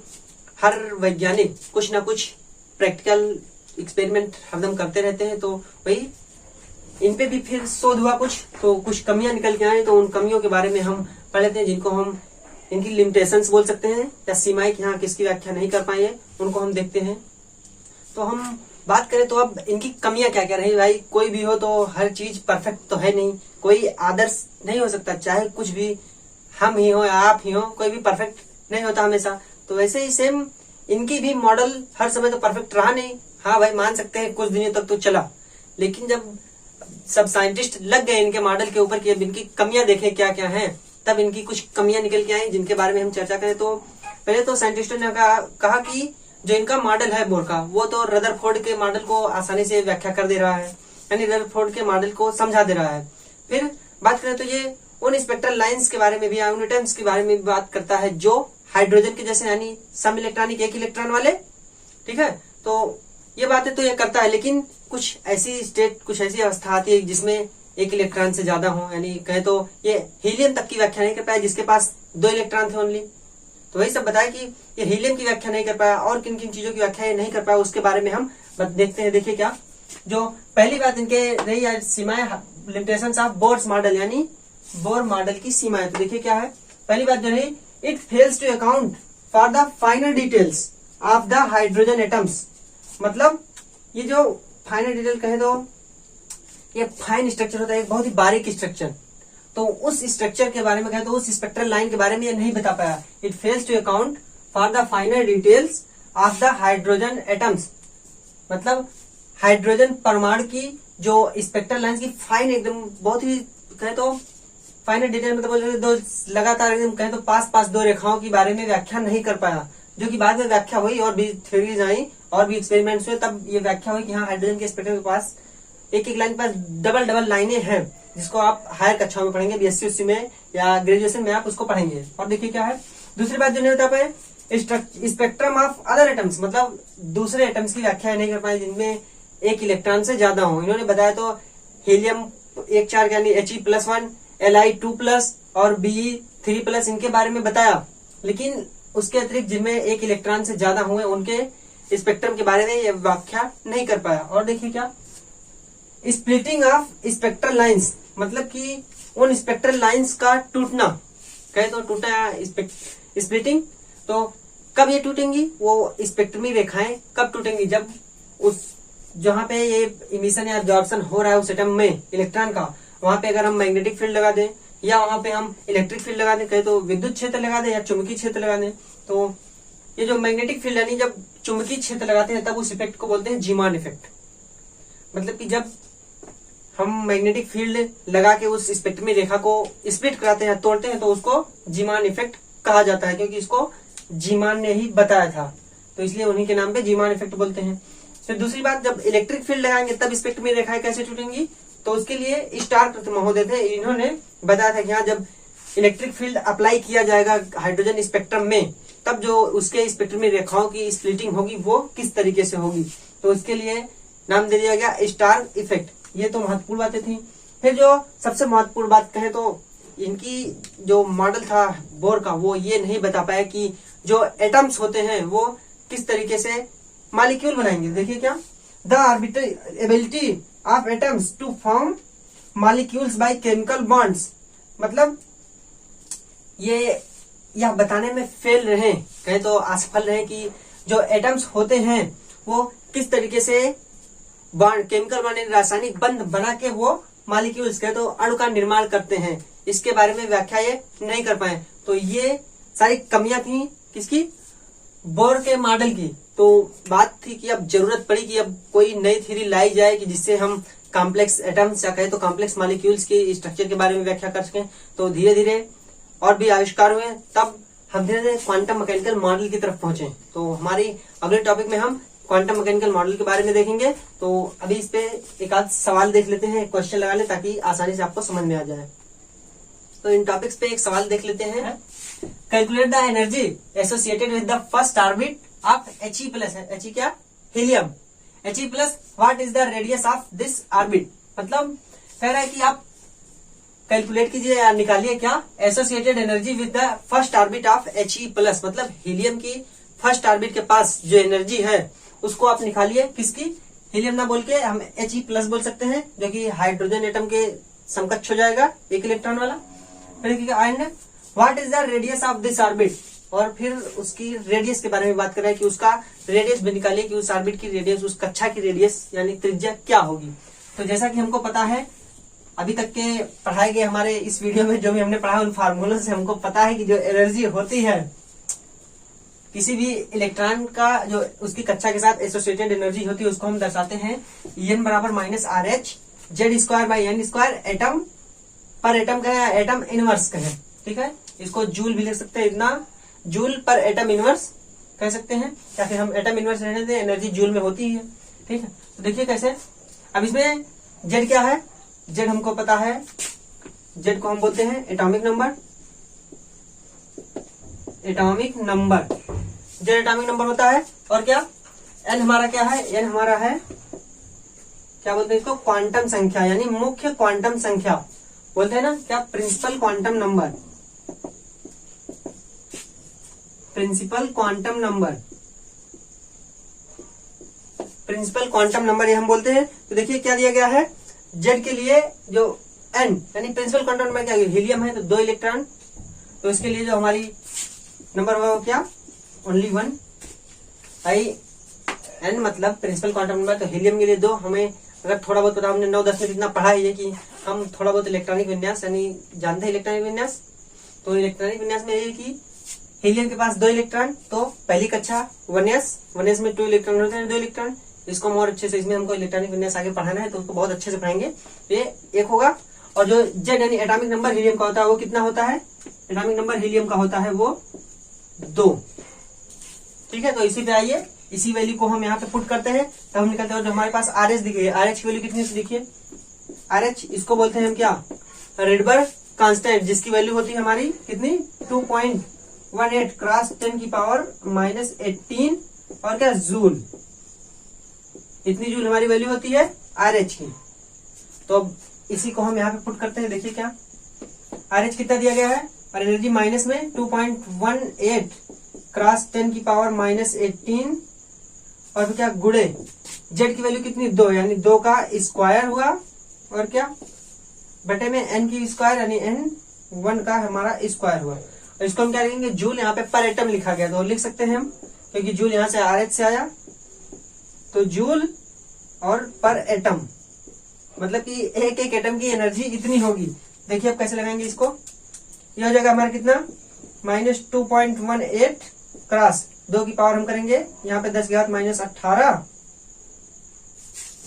हर वैज्ञानिक कुछ ना कुछ प्रैक्टिकल एक्सपेरिमेंट हरदम करते रहते हैं। तो भाई इन पे भी फिर शोध हुआ कुछ, तो कुछ कमियां निकल के आए, तो उन कमियों के बारे में हम पढ़ लेते हैं, जिनको हम इनकी लिमिटेशंस बोल सकते हैं या सीमाएं कि हाँ किसकी व्याख्या नहीं कर पाए, उनको हम देखते हैं। तो हम बात करें तो अब इनकी कमियां क्या क्या रही भाई। कोई भी हो तो हर चीज परफेक्ट तो है नहीं, कोई आदर्श नहीं हो सकता, चाहे कुछ भी हम ही हो या आप ही हो, कोई भी परफेक्ट नहीं होता हमेशा। तो वैसे ही सेम इनकी भी मॉडल हर समय तो परफेक्ट रहा नहीं। हाँ भाई मान सकते हैं कुछ दिनों तक तो चला, लेकिन जब सब साइंटिस्ट लग गए इनके मॉडल के ऊपर कि अब इनकी कमियां देखें क्या क्या हैं, तब इनकी कुछ कमियां निकल के आई जिनके बारे में हम चर्चा करें। तो पहले तो साइंटिस्टों ने कहा कि जो इनका मॉडल है बोर का, वो तो रदरफोर्ड के मॉडल को आसानी से व्याख्या कर दे रहा है, यानी रदरफोर्ड के मॉडल को समझा दे रहा है। फिर बात करें तो ये उन स्पेक्ट्रल लाइंस के बारे में भी, उन एटम्स के बारे में भी बात करता है जो हाइड्रोजन के जैसे, यानी सम इलेक्ट्रॉनिक एक इलेक्ट्रॉन वाले। ठीक है, तो ये बातें तो ये करता है, लेकिन कुछ ऐसी स्टेट, कुछ ऐसी अवस्था आती है जिसमें एक इलेक्ट्रॉन से ज्यादा हो, यानी कहे तो ये हीलियम तक की व्याख्या नहीं कर पाया जिसके पास 2 इलेक्ट्रॉन थे ओनली। तो वही सब बताया कि ये हीलियम की व्याख्या नहीं कर पाया, और किन किन चीजों की व्याख्या ये नहीं कर पाया, उसके बारे में हम देखते हैं। देखिए क्या, जो पहली बात इनके रही सीमाएं, लिमिटेशंस ऑफ बोर्स मॉडल, यानी बोर मॉडल की सीमाएं। तो देखिए क्या है, पहली बात जो रही, it fails to account for the final details of the hydrogen atoms. मतलब ये जो फाइनल डिटेल कहे तो ये फाइन स्ट्रक्चर होता है, एक बहुत ही बारीक स्ट्रक्चर, तो उस स्ट्रक्चर के बारे में कहे तो उस स्पेक्ट्रल लाइन के बारे में ये नहीं बता पाया। It fails to account for the final details of the hydrogen atoms. मतलब हाइड्रोजन परमाणु की जो स्पेक्ट्रल लाइन की फाइन एकदम बहुत ही कहे तो फाइनल डिटेल, मतलब दो लगातार एकदम कहे तो पास पास 2 रेखाओं के बारे में व्याख्या नहीं कर पाया, जो कि बाद में व्याख्या हुई और भी थ्योरीज आई और भी एक्सपेरिमेंट्स हुए, तब ये व्याख्या हुई कि हाँ हाइड्रोजन के स्पेक्ट्रम के पास एक एक लाइन पर डबल डबल लाइनें हैं, जिसको आप हायर कक्षाओं में पढ़ेंगे, BSc में या ग्रेजुएशन में आप उसको पढ़ेंगे। और देखिए क्या है, दूसरी बात जो नहीं बता पाए, स्पेक्ट्रम ऑफ अदर एटम्स, मतलब दूसरे एटम्स की व्याख्या नहीं कर पाए जिनमें एक इलेक्ट्रॉन से ज्यादा हो। इन्होंने बताया तो हीलियम 1 4 यानी He+1, Li2+ और Be3+, इनके बारे में बताया, लेकिन उसके अतिरिक्त जिनमें एक इलेक्ट्रॉन से ज्यादा हुए उनके स्पेक्ट्रम के बारे में ये व्याख्या नहीं कर पाया। और देखिए क्या, स्प्लिटिंग ऑफ स्पेक्ट्रल लाइंस, मतलब कि उन स्पेक्ट्रल लाइंस का टूटना, कहे तो टूटा स्प्लिटिंग, तो कब ये टूटेंगी, वो स्पेक्ट्रमी रेखाएं कब टूटेंगी, जब उस जहां पे ये इमिशन या एब्जॉर्प्शन हो रहा है उस एटम में इलेक्ट्रॉन का, वहां पे अगर हम मैग्नेटिक फील्ड लगा दें या वहां पे हम इलेक्ट्रिक फील्ड लगा दें, कहे तो विद्युत क्षेत्र लगा दें या चुंबकीय क्षेत्र लगा दें, तो ये जो मैग्नेटिक फील्ड यानी जब चुंबकीय क्षेत्र लगाते हैं तब उस इफेक्ट को बोलते हैं जीमान इफेक्ट। मतलब कि जब हम मैग्नेटिक फील्ड लगा के उस स्पेक्ट्रमी रेखा को स्प्लिट कराते हैं, तोड़ते हैं, तो उसको जीमान इफेक्ट कहा जाता है, क्योंकि इसको जीमान ने ही बताया था, तो इसलिए उन्हीं के नाम पे जीमान इफेक्ट बोलते हैं। फिर दूसरी बात, जब इलेक्ट्रिक फील्ड लगाएंगे तब स्पेक्ट्रमी रेखाएं कैसे टूटेंगी, तो उसके लिए स्टार्क महोदय थे, इन्होंने बताया था कि हाँ जब इलेक्ट्रिक फील्ड अप्लाई किया जाएगा हाइड्रोजन स्पेक्ट्रम में, तब जो उसके स्पेक्ट्रमी रेखाओं की स्प्लिटिंग होगी वो किस तरीके से होगी, तो उसके लिए नाम दे दिया गया स्टार्क इफेक्ट। ये तो महत्वपूर्ण बातें थी। फिर जो सबसे महत्वपूर्ण बात कहे तो इनकी जो मॉडल था बोर का, वो ये नहीं बता पाया कि जो एटम्स होते हैं वो किस तरीके से मॉलिक्यूल बनाएंगे। देखिए क्या, the ability of atoms to form molecules by chemical bonds, मतलब ये यह बताने में फेल रहे, कहे तो असफल रहे कि जो एटम्स होते हैं वो किस तरीके से बॉन्ड, केमिकल बॉन्ड, रासायनिक बंध बना के वो मॉलिक्यूल्स कहे तो अणु का निर्माण करते हैं, इसके बारे में व्याख्या ये नहीं कर पाए। तो ये सारी कमियां थी किसकी, बोर के मॉडल की। तो बात थी कि अब जरूरत पड़ी कि अब कोई नई थ्योरी लाई जाए कि जिससे हम कॉम्प्लेक्स एटम्स या कहे तो कॉम्प्लेक्स मॉलिक्यूल्स की स्ट्रक्चर के बारे में व्याख्या कर सकें। तो धीरे धीरे और भी आविष्कार हुए, तब हम धीरे धीरे क्वांटम मैकेनिकल मॉडल की तरफ पहुंचे। तो हमारी अगले टॉपिक में हम क्वांटम मैकेनिकल मॉडल के बारे में देखेंगे। तो अभी इस पे एक आध सवाल देख लेते हैं, क्वेश्चन लगा ले ताकि आसानी से आपको समझ में आ जाए। तो इन टॉपिक्स पे एक सवाल देख लेते हैं। Calculate the energy associated with the first orbit of He plus है। He क्या? Helium. He plus what is the radius of this orbit. मतलब कह रहा है कि आप कैलकुलेट कीजिए या निकालिए क्या associated energy with the first orbit of He plus, मतलब हीलियम की फर्स्ट ऑर्बिट के पास जो एनर्जी है उसको आप निकालिए। किसकी? हीलियम ना बोल के हम He प्लस बोल सकते हैं, जो कि हाइड्रोजन एटम के समकक्ष हो जाएगा, एक इलेक्ट्रॉन वाला। फिर and what is the radius of this orbit, और फिर उसकी रेडियस के बारे में बात कर रहा है कि उसका रेडियस भी निकालिए कि उस ऑर्बिट की रेडियस, उस कक्षा की रेडियस यानी त्रिज्या क्या होगी। तो जैसा कि हमको पता है, अभी तक के पढ़ाए गए हमारे इस वीडियो में जो भी हमने पढ़ा उन फार्मूलों से हमको पता है कि जो एनर्जी होती है किसी भी इलेक्ट्रॉन का, जो उसकी कक्षा के साथ एसोसिएटेड एनर्जी होती है, उसको हम दर्शाते हैं En बराबर minus RH Z² by N²। Atom पर एटम का है, एटम इनवर्स का है, ठीक है। इसको जूल भी लिख सकते हैं, इतना जूल पर एटम इनवर्स कह सकते हैं, या फिर हम एटम इनवर्स रहने दें, एनर्जी जूल में होती है, ठीक है। तो देखिए कैसे। अब इसमें Z क्या है? Z हमको पता है, Z को हम बोलते हैं atomic number. Atomic number, Z atomic number होता है। और क्या N हमारा क्या है? N हमारा है, क्या बोलते हैं इसको? क्वांटम संख्या, यानी मुख्य क्वांटम संख्या बोलते हैं ना, क्या? Principal quantum number. Principal quantum number, principal quantum number ये हम बोलते हैं। तो देखिए क्या दिया गया है Z के लिए, जो N यानी प्रिंसिपल क्वांटम नंबर क्या है? हीलियम है तो 2 इलेक्ट्रॉन, तो इसके लिए जो हमारी नंबर होगा वो क्या? ओनली 1 भाई। N मतलब प्रिंसिपल क्वांटम नंबर, तो हीलियम के लिए 2। हमें अगर थोड़ा बहुत पता, हमने 9-10 में इतना पढ़ा है कि हम थोड़ा बहुत इलेक्ट्रॉनिक विन्यास यानी जानते हैं इलेक्ट्रॉनिक विन्यास। तो इलेक्ट्रॉनिक विन्यास में ये कि हीलियम के पास 2 इलेक्ट्रॉन, तो पहली कक्षा 1s में 2 इलेक्ट्रॉन होते हैं, 2 इलेक्ट्रॉन। इसको हम और अच्छे से, इसमें हमको इलेक्ट्रॉनिक विन्यास आगे पढ़ाना है तो उसको बहुत अच्छे से पढ़ाएंगे। ये एक होगा। और जो Z यानी एटॉमिक नंबर हीलियम का होता है वो कितना होता है? एटॉमिक नंबर हीलियम का होता है वो 2, ठीक है। तो इसी पे आइए, इसी वैल्यू को हम यहाँ पे पुट करते हैं, तब हम निकलते हैं। जो हमारे पास RH दिख रही है, RH की वैल्यू कितनी से देखिए? RH इसको बोलते हैं हम क्या? रेडबर्ग कांस्टेंट, जिसकी वैल्यू होती है हमारी कितनी? 2.18 क्रॉस 10⁻⁻18 और क्या? जूल। इतनी जूल हमारी वैल्यू होती है RH की। तो अब इसी को हम यहाँ पे पुट करते हैं। देखिए क्या RH कितना दिया गया है, और एनर्जी माइनस में 2.18 क्रॉस 10⁻⁻18 और फिर क्या? गुणे Z की वैल्यू कितनी? 2, यानी 2 का स्क्वायर हुआ, और क्या? बटे में N की स्क्वायर यानी N1 का हमारा स्क्वायर हुआ। और इसको हम क्या लिखेंगे? जूल। यहाँ पे पर एटम लिखा गया तो लिख सकते हैं हम, क्योंकि जूल यहाँ से RH से आया, तो जूल और पर एटम मतलब कि एक एक एटम की एनर्जी इतनी होगी। देखिए अब कैसे लगाएंगे इसको। यह हो जाएगा हमारा कितना? माइनस 2.18 क्रॉस 2 की पावर हम करेंगे यहाँ पे 10⁻⁻18।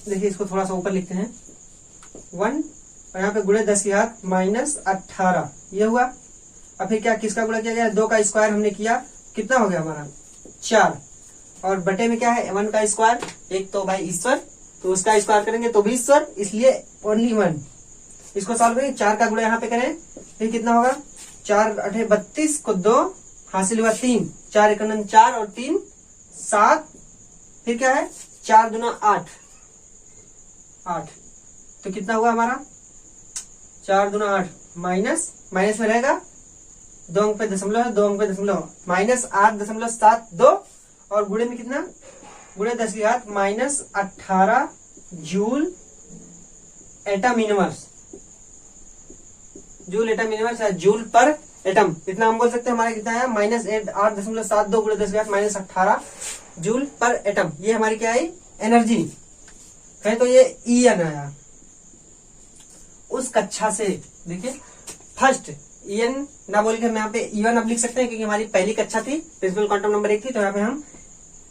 देखिए इसको थोड़ा सा ऊपर लिखते हैं 1, और यहाँ पे गुणे 10⁻⁻18 ये हुआ। अब फिर क्या किसका गुणा किया गया? 2 का स्क्वायर हमने किया, कितना हो गया हमारा? 4, और बटे में क्या है? 1 का स्क्वायर। एक तो भाई ईश्वर, तो उसका स्क्वायर करेंगे तो भी ईश्वर, इसलिए ओनली 1। इसको सॉल्व करेंगे, 4 का गुणा यहाँ पे करें, फिर कितना होगा? 4 8 32 को 2 हासिल हुआ 3, 4 1 4 और 3 7, फिर क्या है? 4 दूना 8। तो कितना हुआ हमारा? 4 दूना 8 माइनस में रहेगा 2 अंक पे दशमलव है, 2 अंक पे दशमलव, -8.72 और गुणे में कितना? गुणे 10⁻⁻18 joule atom inverse. Joule atom inverse है जूल पर एटम, इतना हम बोल सकते हैं। हमारा कितना है? -8.72 गुणे 10⁻⁻18 जूल पर एटम। ये हमारी क्या है? एनर्जी है। तो ये En आया उस कक्षा से। देखिए फर्स्ट En ना बोल के हम यहाँ पे E1 अब लिख सकते हैं, क्योंकि हमारी पहली कक्षा थी, प्रिंसिपल क्वांटम नंबर 1 थी, तो यहाँ पे हम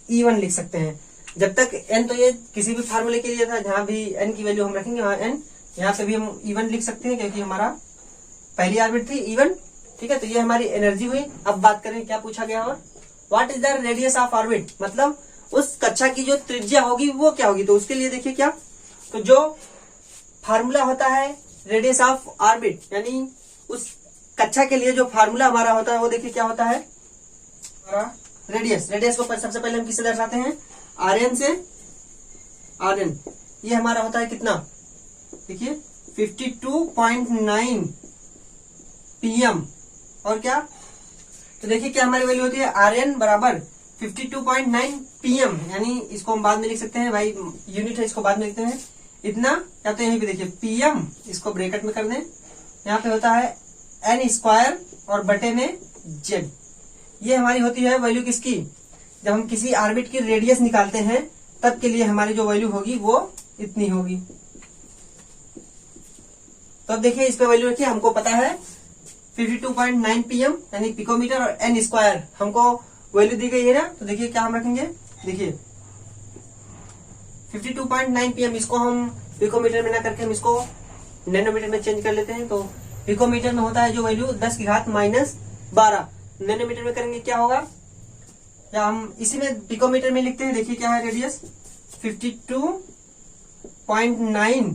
E1 लिख सकते हैं। जब तक N तो ये किसी भी फार्मूले के लिए था, जहां भी N की वैल्यू हम रखेंगे वहां N, यहाँ पे भी हम E1 लिख सकते हैं, क्योंकि हमारा पहली ऑर्बिट थी E1, ठीक है, तो ये हमारी एनर्जी हुई। अब बात करें क्या पूछा गया, और what is the radius of orbit, मतलब उस कक्षा की जो त्रिज्या होगी वो क्या होगी। तो उसके लिए देखिए क्या, तो जो फार्मूला होता है रेडियस ऑफ ऑर्बिट, यानी उस कक्षा के लिए जो फार्मूला हमारा होता है वो देखिए क्या होता है, रेडियस। रेडियस को सबसे पहले हम किससे दर्शाते हैं, आरएन से। आरएन ये हमारा होता है कितना, देखिए 52.9 पीएम। और क्या, तो देखिए क्या हमारी वैल्यू होती है, आरएन बराबर 52.9 पीएम, यानी इसको हम बाद में लिख सकते हैं भाई, यूनिट है इसको बाद में लिखते हैं इतना, या तो यहीं पे देखिए पीएम, इसको ब्रैकेट में कर दें, यहाँ पे होता है एन स्क्वायर और बटे में जेड। ये हमारी होती है वैल्यू किसकी, जब हम किसी ऑर्बिट की रेडियस निकालते हैं तब के लिए हमारी जो वैल्यू होगी वो इतनी होगी। तो अब देखिए इस पे वैल्यू रखिए, हमको पता है 52.9 पीएम यानी पिकोमीटर, और एन स्क्वायर हमको वैल्यू दी गई है ना, तो देखिए क्या हम रखेंगे, देखिए 52.9 पीएम, इसको हम पिकोमीटर में ना करके हम इसको नैनोमीटर में चेंज कर लेते हैं। तो पिकोमीटर में होता है जो वैल्यू 10 की घात -12, नैनोमीटर में करेंगे क्या होगा, या हम इसी में पिकोमीटर में लिखते हैं, देखिए क्या है रेडियस 52.9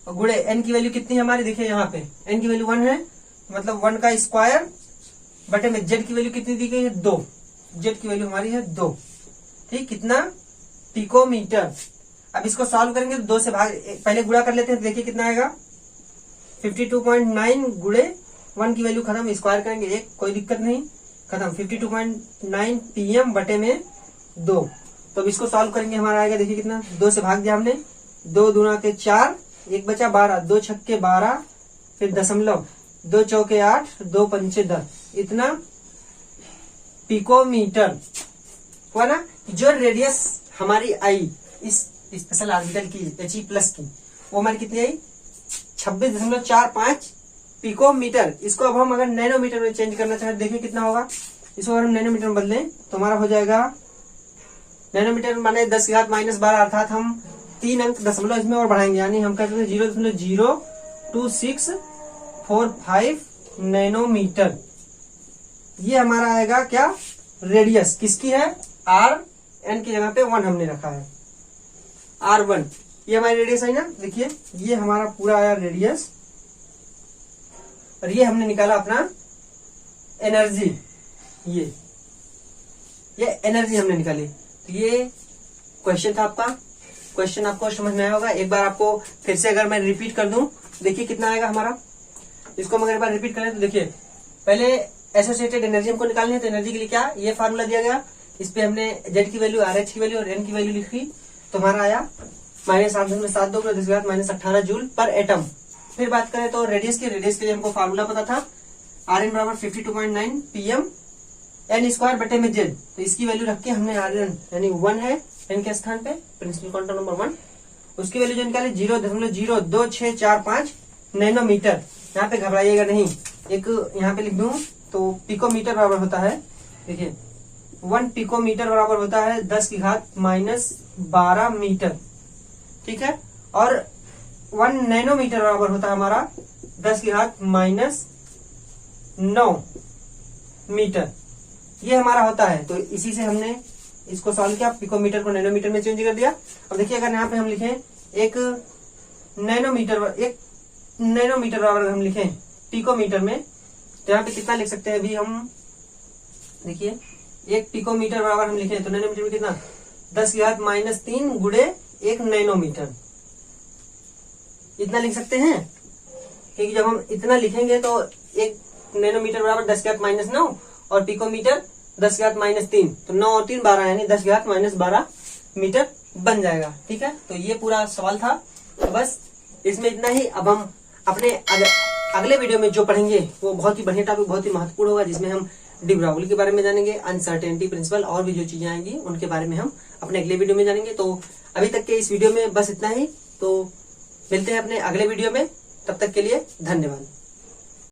गुणे एन की वैल्यू कितनी है हमारी, देखिए यहाँ पे एन की वैल्यू 1 है, मतलब 1 का स्क्वायर बटे में जेड की वैल्यू कितनी दी गई है 2, जेड की वैल्यू हमारी है 2, ठीक, कितना पिकोमीटर। अब इसको सॉल्व करेंगे तो 2 से भाग, पहले गुणा कर लेते हैं, तो देखिए कितना आएगा 52.9 गुणे 1 की वैल्यू खत्म, स्क्वायर करेंगे 1, कोई दिक्कत नहीं, खत्म 52.9 पीएम बटे में 2। तो अब इसको सॉल्व करेंगे, हमारा आएगा देखिए कितना, 2 से भाग दिया हमने, 2 दूना के 4, 1 बचा 12, 2 छक्के 12, फिर दशमलव, 2 चौके 8, 2 पंचे 10, इतना पिकोमीटर हुआ ना। जो रेडियस हमारी आई इस स्पेशल ऑर्बिटल की He+ की, वो हमारी कितनी आई 26.45 पिकोमीटर। इसको अब हम अगर नैनोमीटर में चेंज करना चाहें, देखिए कितना होगा, इसको अगर हम नैनोमीटर में बदलें तो हमारा हो जाएगा, नैनोमीटर माने 10 की घात -12, अर्थात हम 3 अंक दशमलव इसमें और बढ़ाएंगे, यानी हम कहते हैं 0.02645 नैनोमीटर। ये हमारा आएगा क्या, रेडियस किसकी है, आर एन की जगह पे 1 हमने रखा है, R1 ये हमारी रेडियस है ना। देखिए ये हमारा पूरा आया रेडियस, और ये हमने निकाला अपना एनर्जी, ये एनर्जी हमने निकाली। तो ये क्वेश्चन था आपका, क्वेश्चन आपको समझ में आया होगा। एक बार आपको फिर से अगर मैं रिपीट कर दूं, देखिए कितना आएगा हमारा, इसको हम अगर एक बार रिपीट करें तो देखिए पहले एसोसिएटेड एनर्जी हमको निकालनी है, तो एनर्जी के लिए क्या, ये फार्मूला दिया गया, इस पे हमने जेड की वैल्यू, आर एच की वैल्यू और एन की वैल्यू लिखी, तो हमारा आया -8.72 18 जूल पर एटम। फिर बात करें तो रेडियस के लिए हमको फार्मूला पता था, आर एन बराबर 52.9 पीएम एन स्क्वायर बटे में जेड, तो इसकी वैल्यू रख के हमने आर एन यानी 1 है एन के स्थान पे, प्रिंसिपल क्वांटम नंबर 1, उसकी वैल्यू जो निकाले 0.02645 नैनोमीटर। यहाँ पे घबराइएगा नहीं, एक यहाँ पे लिख दूं तो पिकोमीटर बराबर होता है, देखिए 1 पिकोमीटर बराबर होता है 10 की घात -12 मीटर, ठीक है, और 1 नैनोमीटर बराबर होता है हमारा 10 की घात -9 मीटर, ये हमारा होता है। तो इसी से हमने इसको सॉल्व किया, पिकोमीटर को नैनोमीटर में चेंज कर दिया। अब देखिए अगर यहाँ पे हम लिखें एक नैनोमीटर बराबर हम लिखें पिकोमीटर में, तो यहाँ पे कितना लिख सकते हैं, अभी हम देखिए 1 पिकोमीटर बराबर हम लिखें तो नैनोमीटर में कितना 10 की घात -3 गुणे 1 नैनोमीटर, इतना लिख सकते हैं, क्योंकि जब हम इतना लिखेंगे तो 1 नैनोमीटर बराबर 10 की घात -9 और पिकोमीटर 10 की घात -3, तो 9 और 3 12 यानी 10 की घात -12 मीटर बन जाएगा, ठीक है। तो ये पूरा सवाल था, तो बस इसमें इतना ही। अब हम अपने अगले वीडियो में जो पढ़ेंगे वो बहुत ही बढ़िया टॉपिक, बहुत ही महत्वपूर्ण होगा, जिसमें हम डी ब्रागली के बारे में जानेंगे, अनसर्टेनिटी प्रिंसिपल और भी जो चीजें आएंगी उनके बारे में हम अपने अगले वीडियो में जानेंगे। तो अभी तक के इस वीडियो में बस इतना ही, तो मिलते हैं अपने अगले वीडियो में, तब तक के लिए धन्यवाद।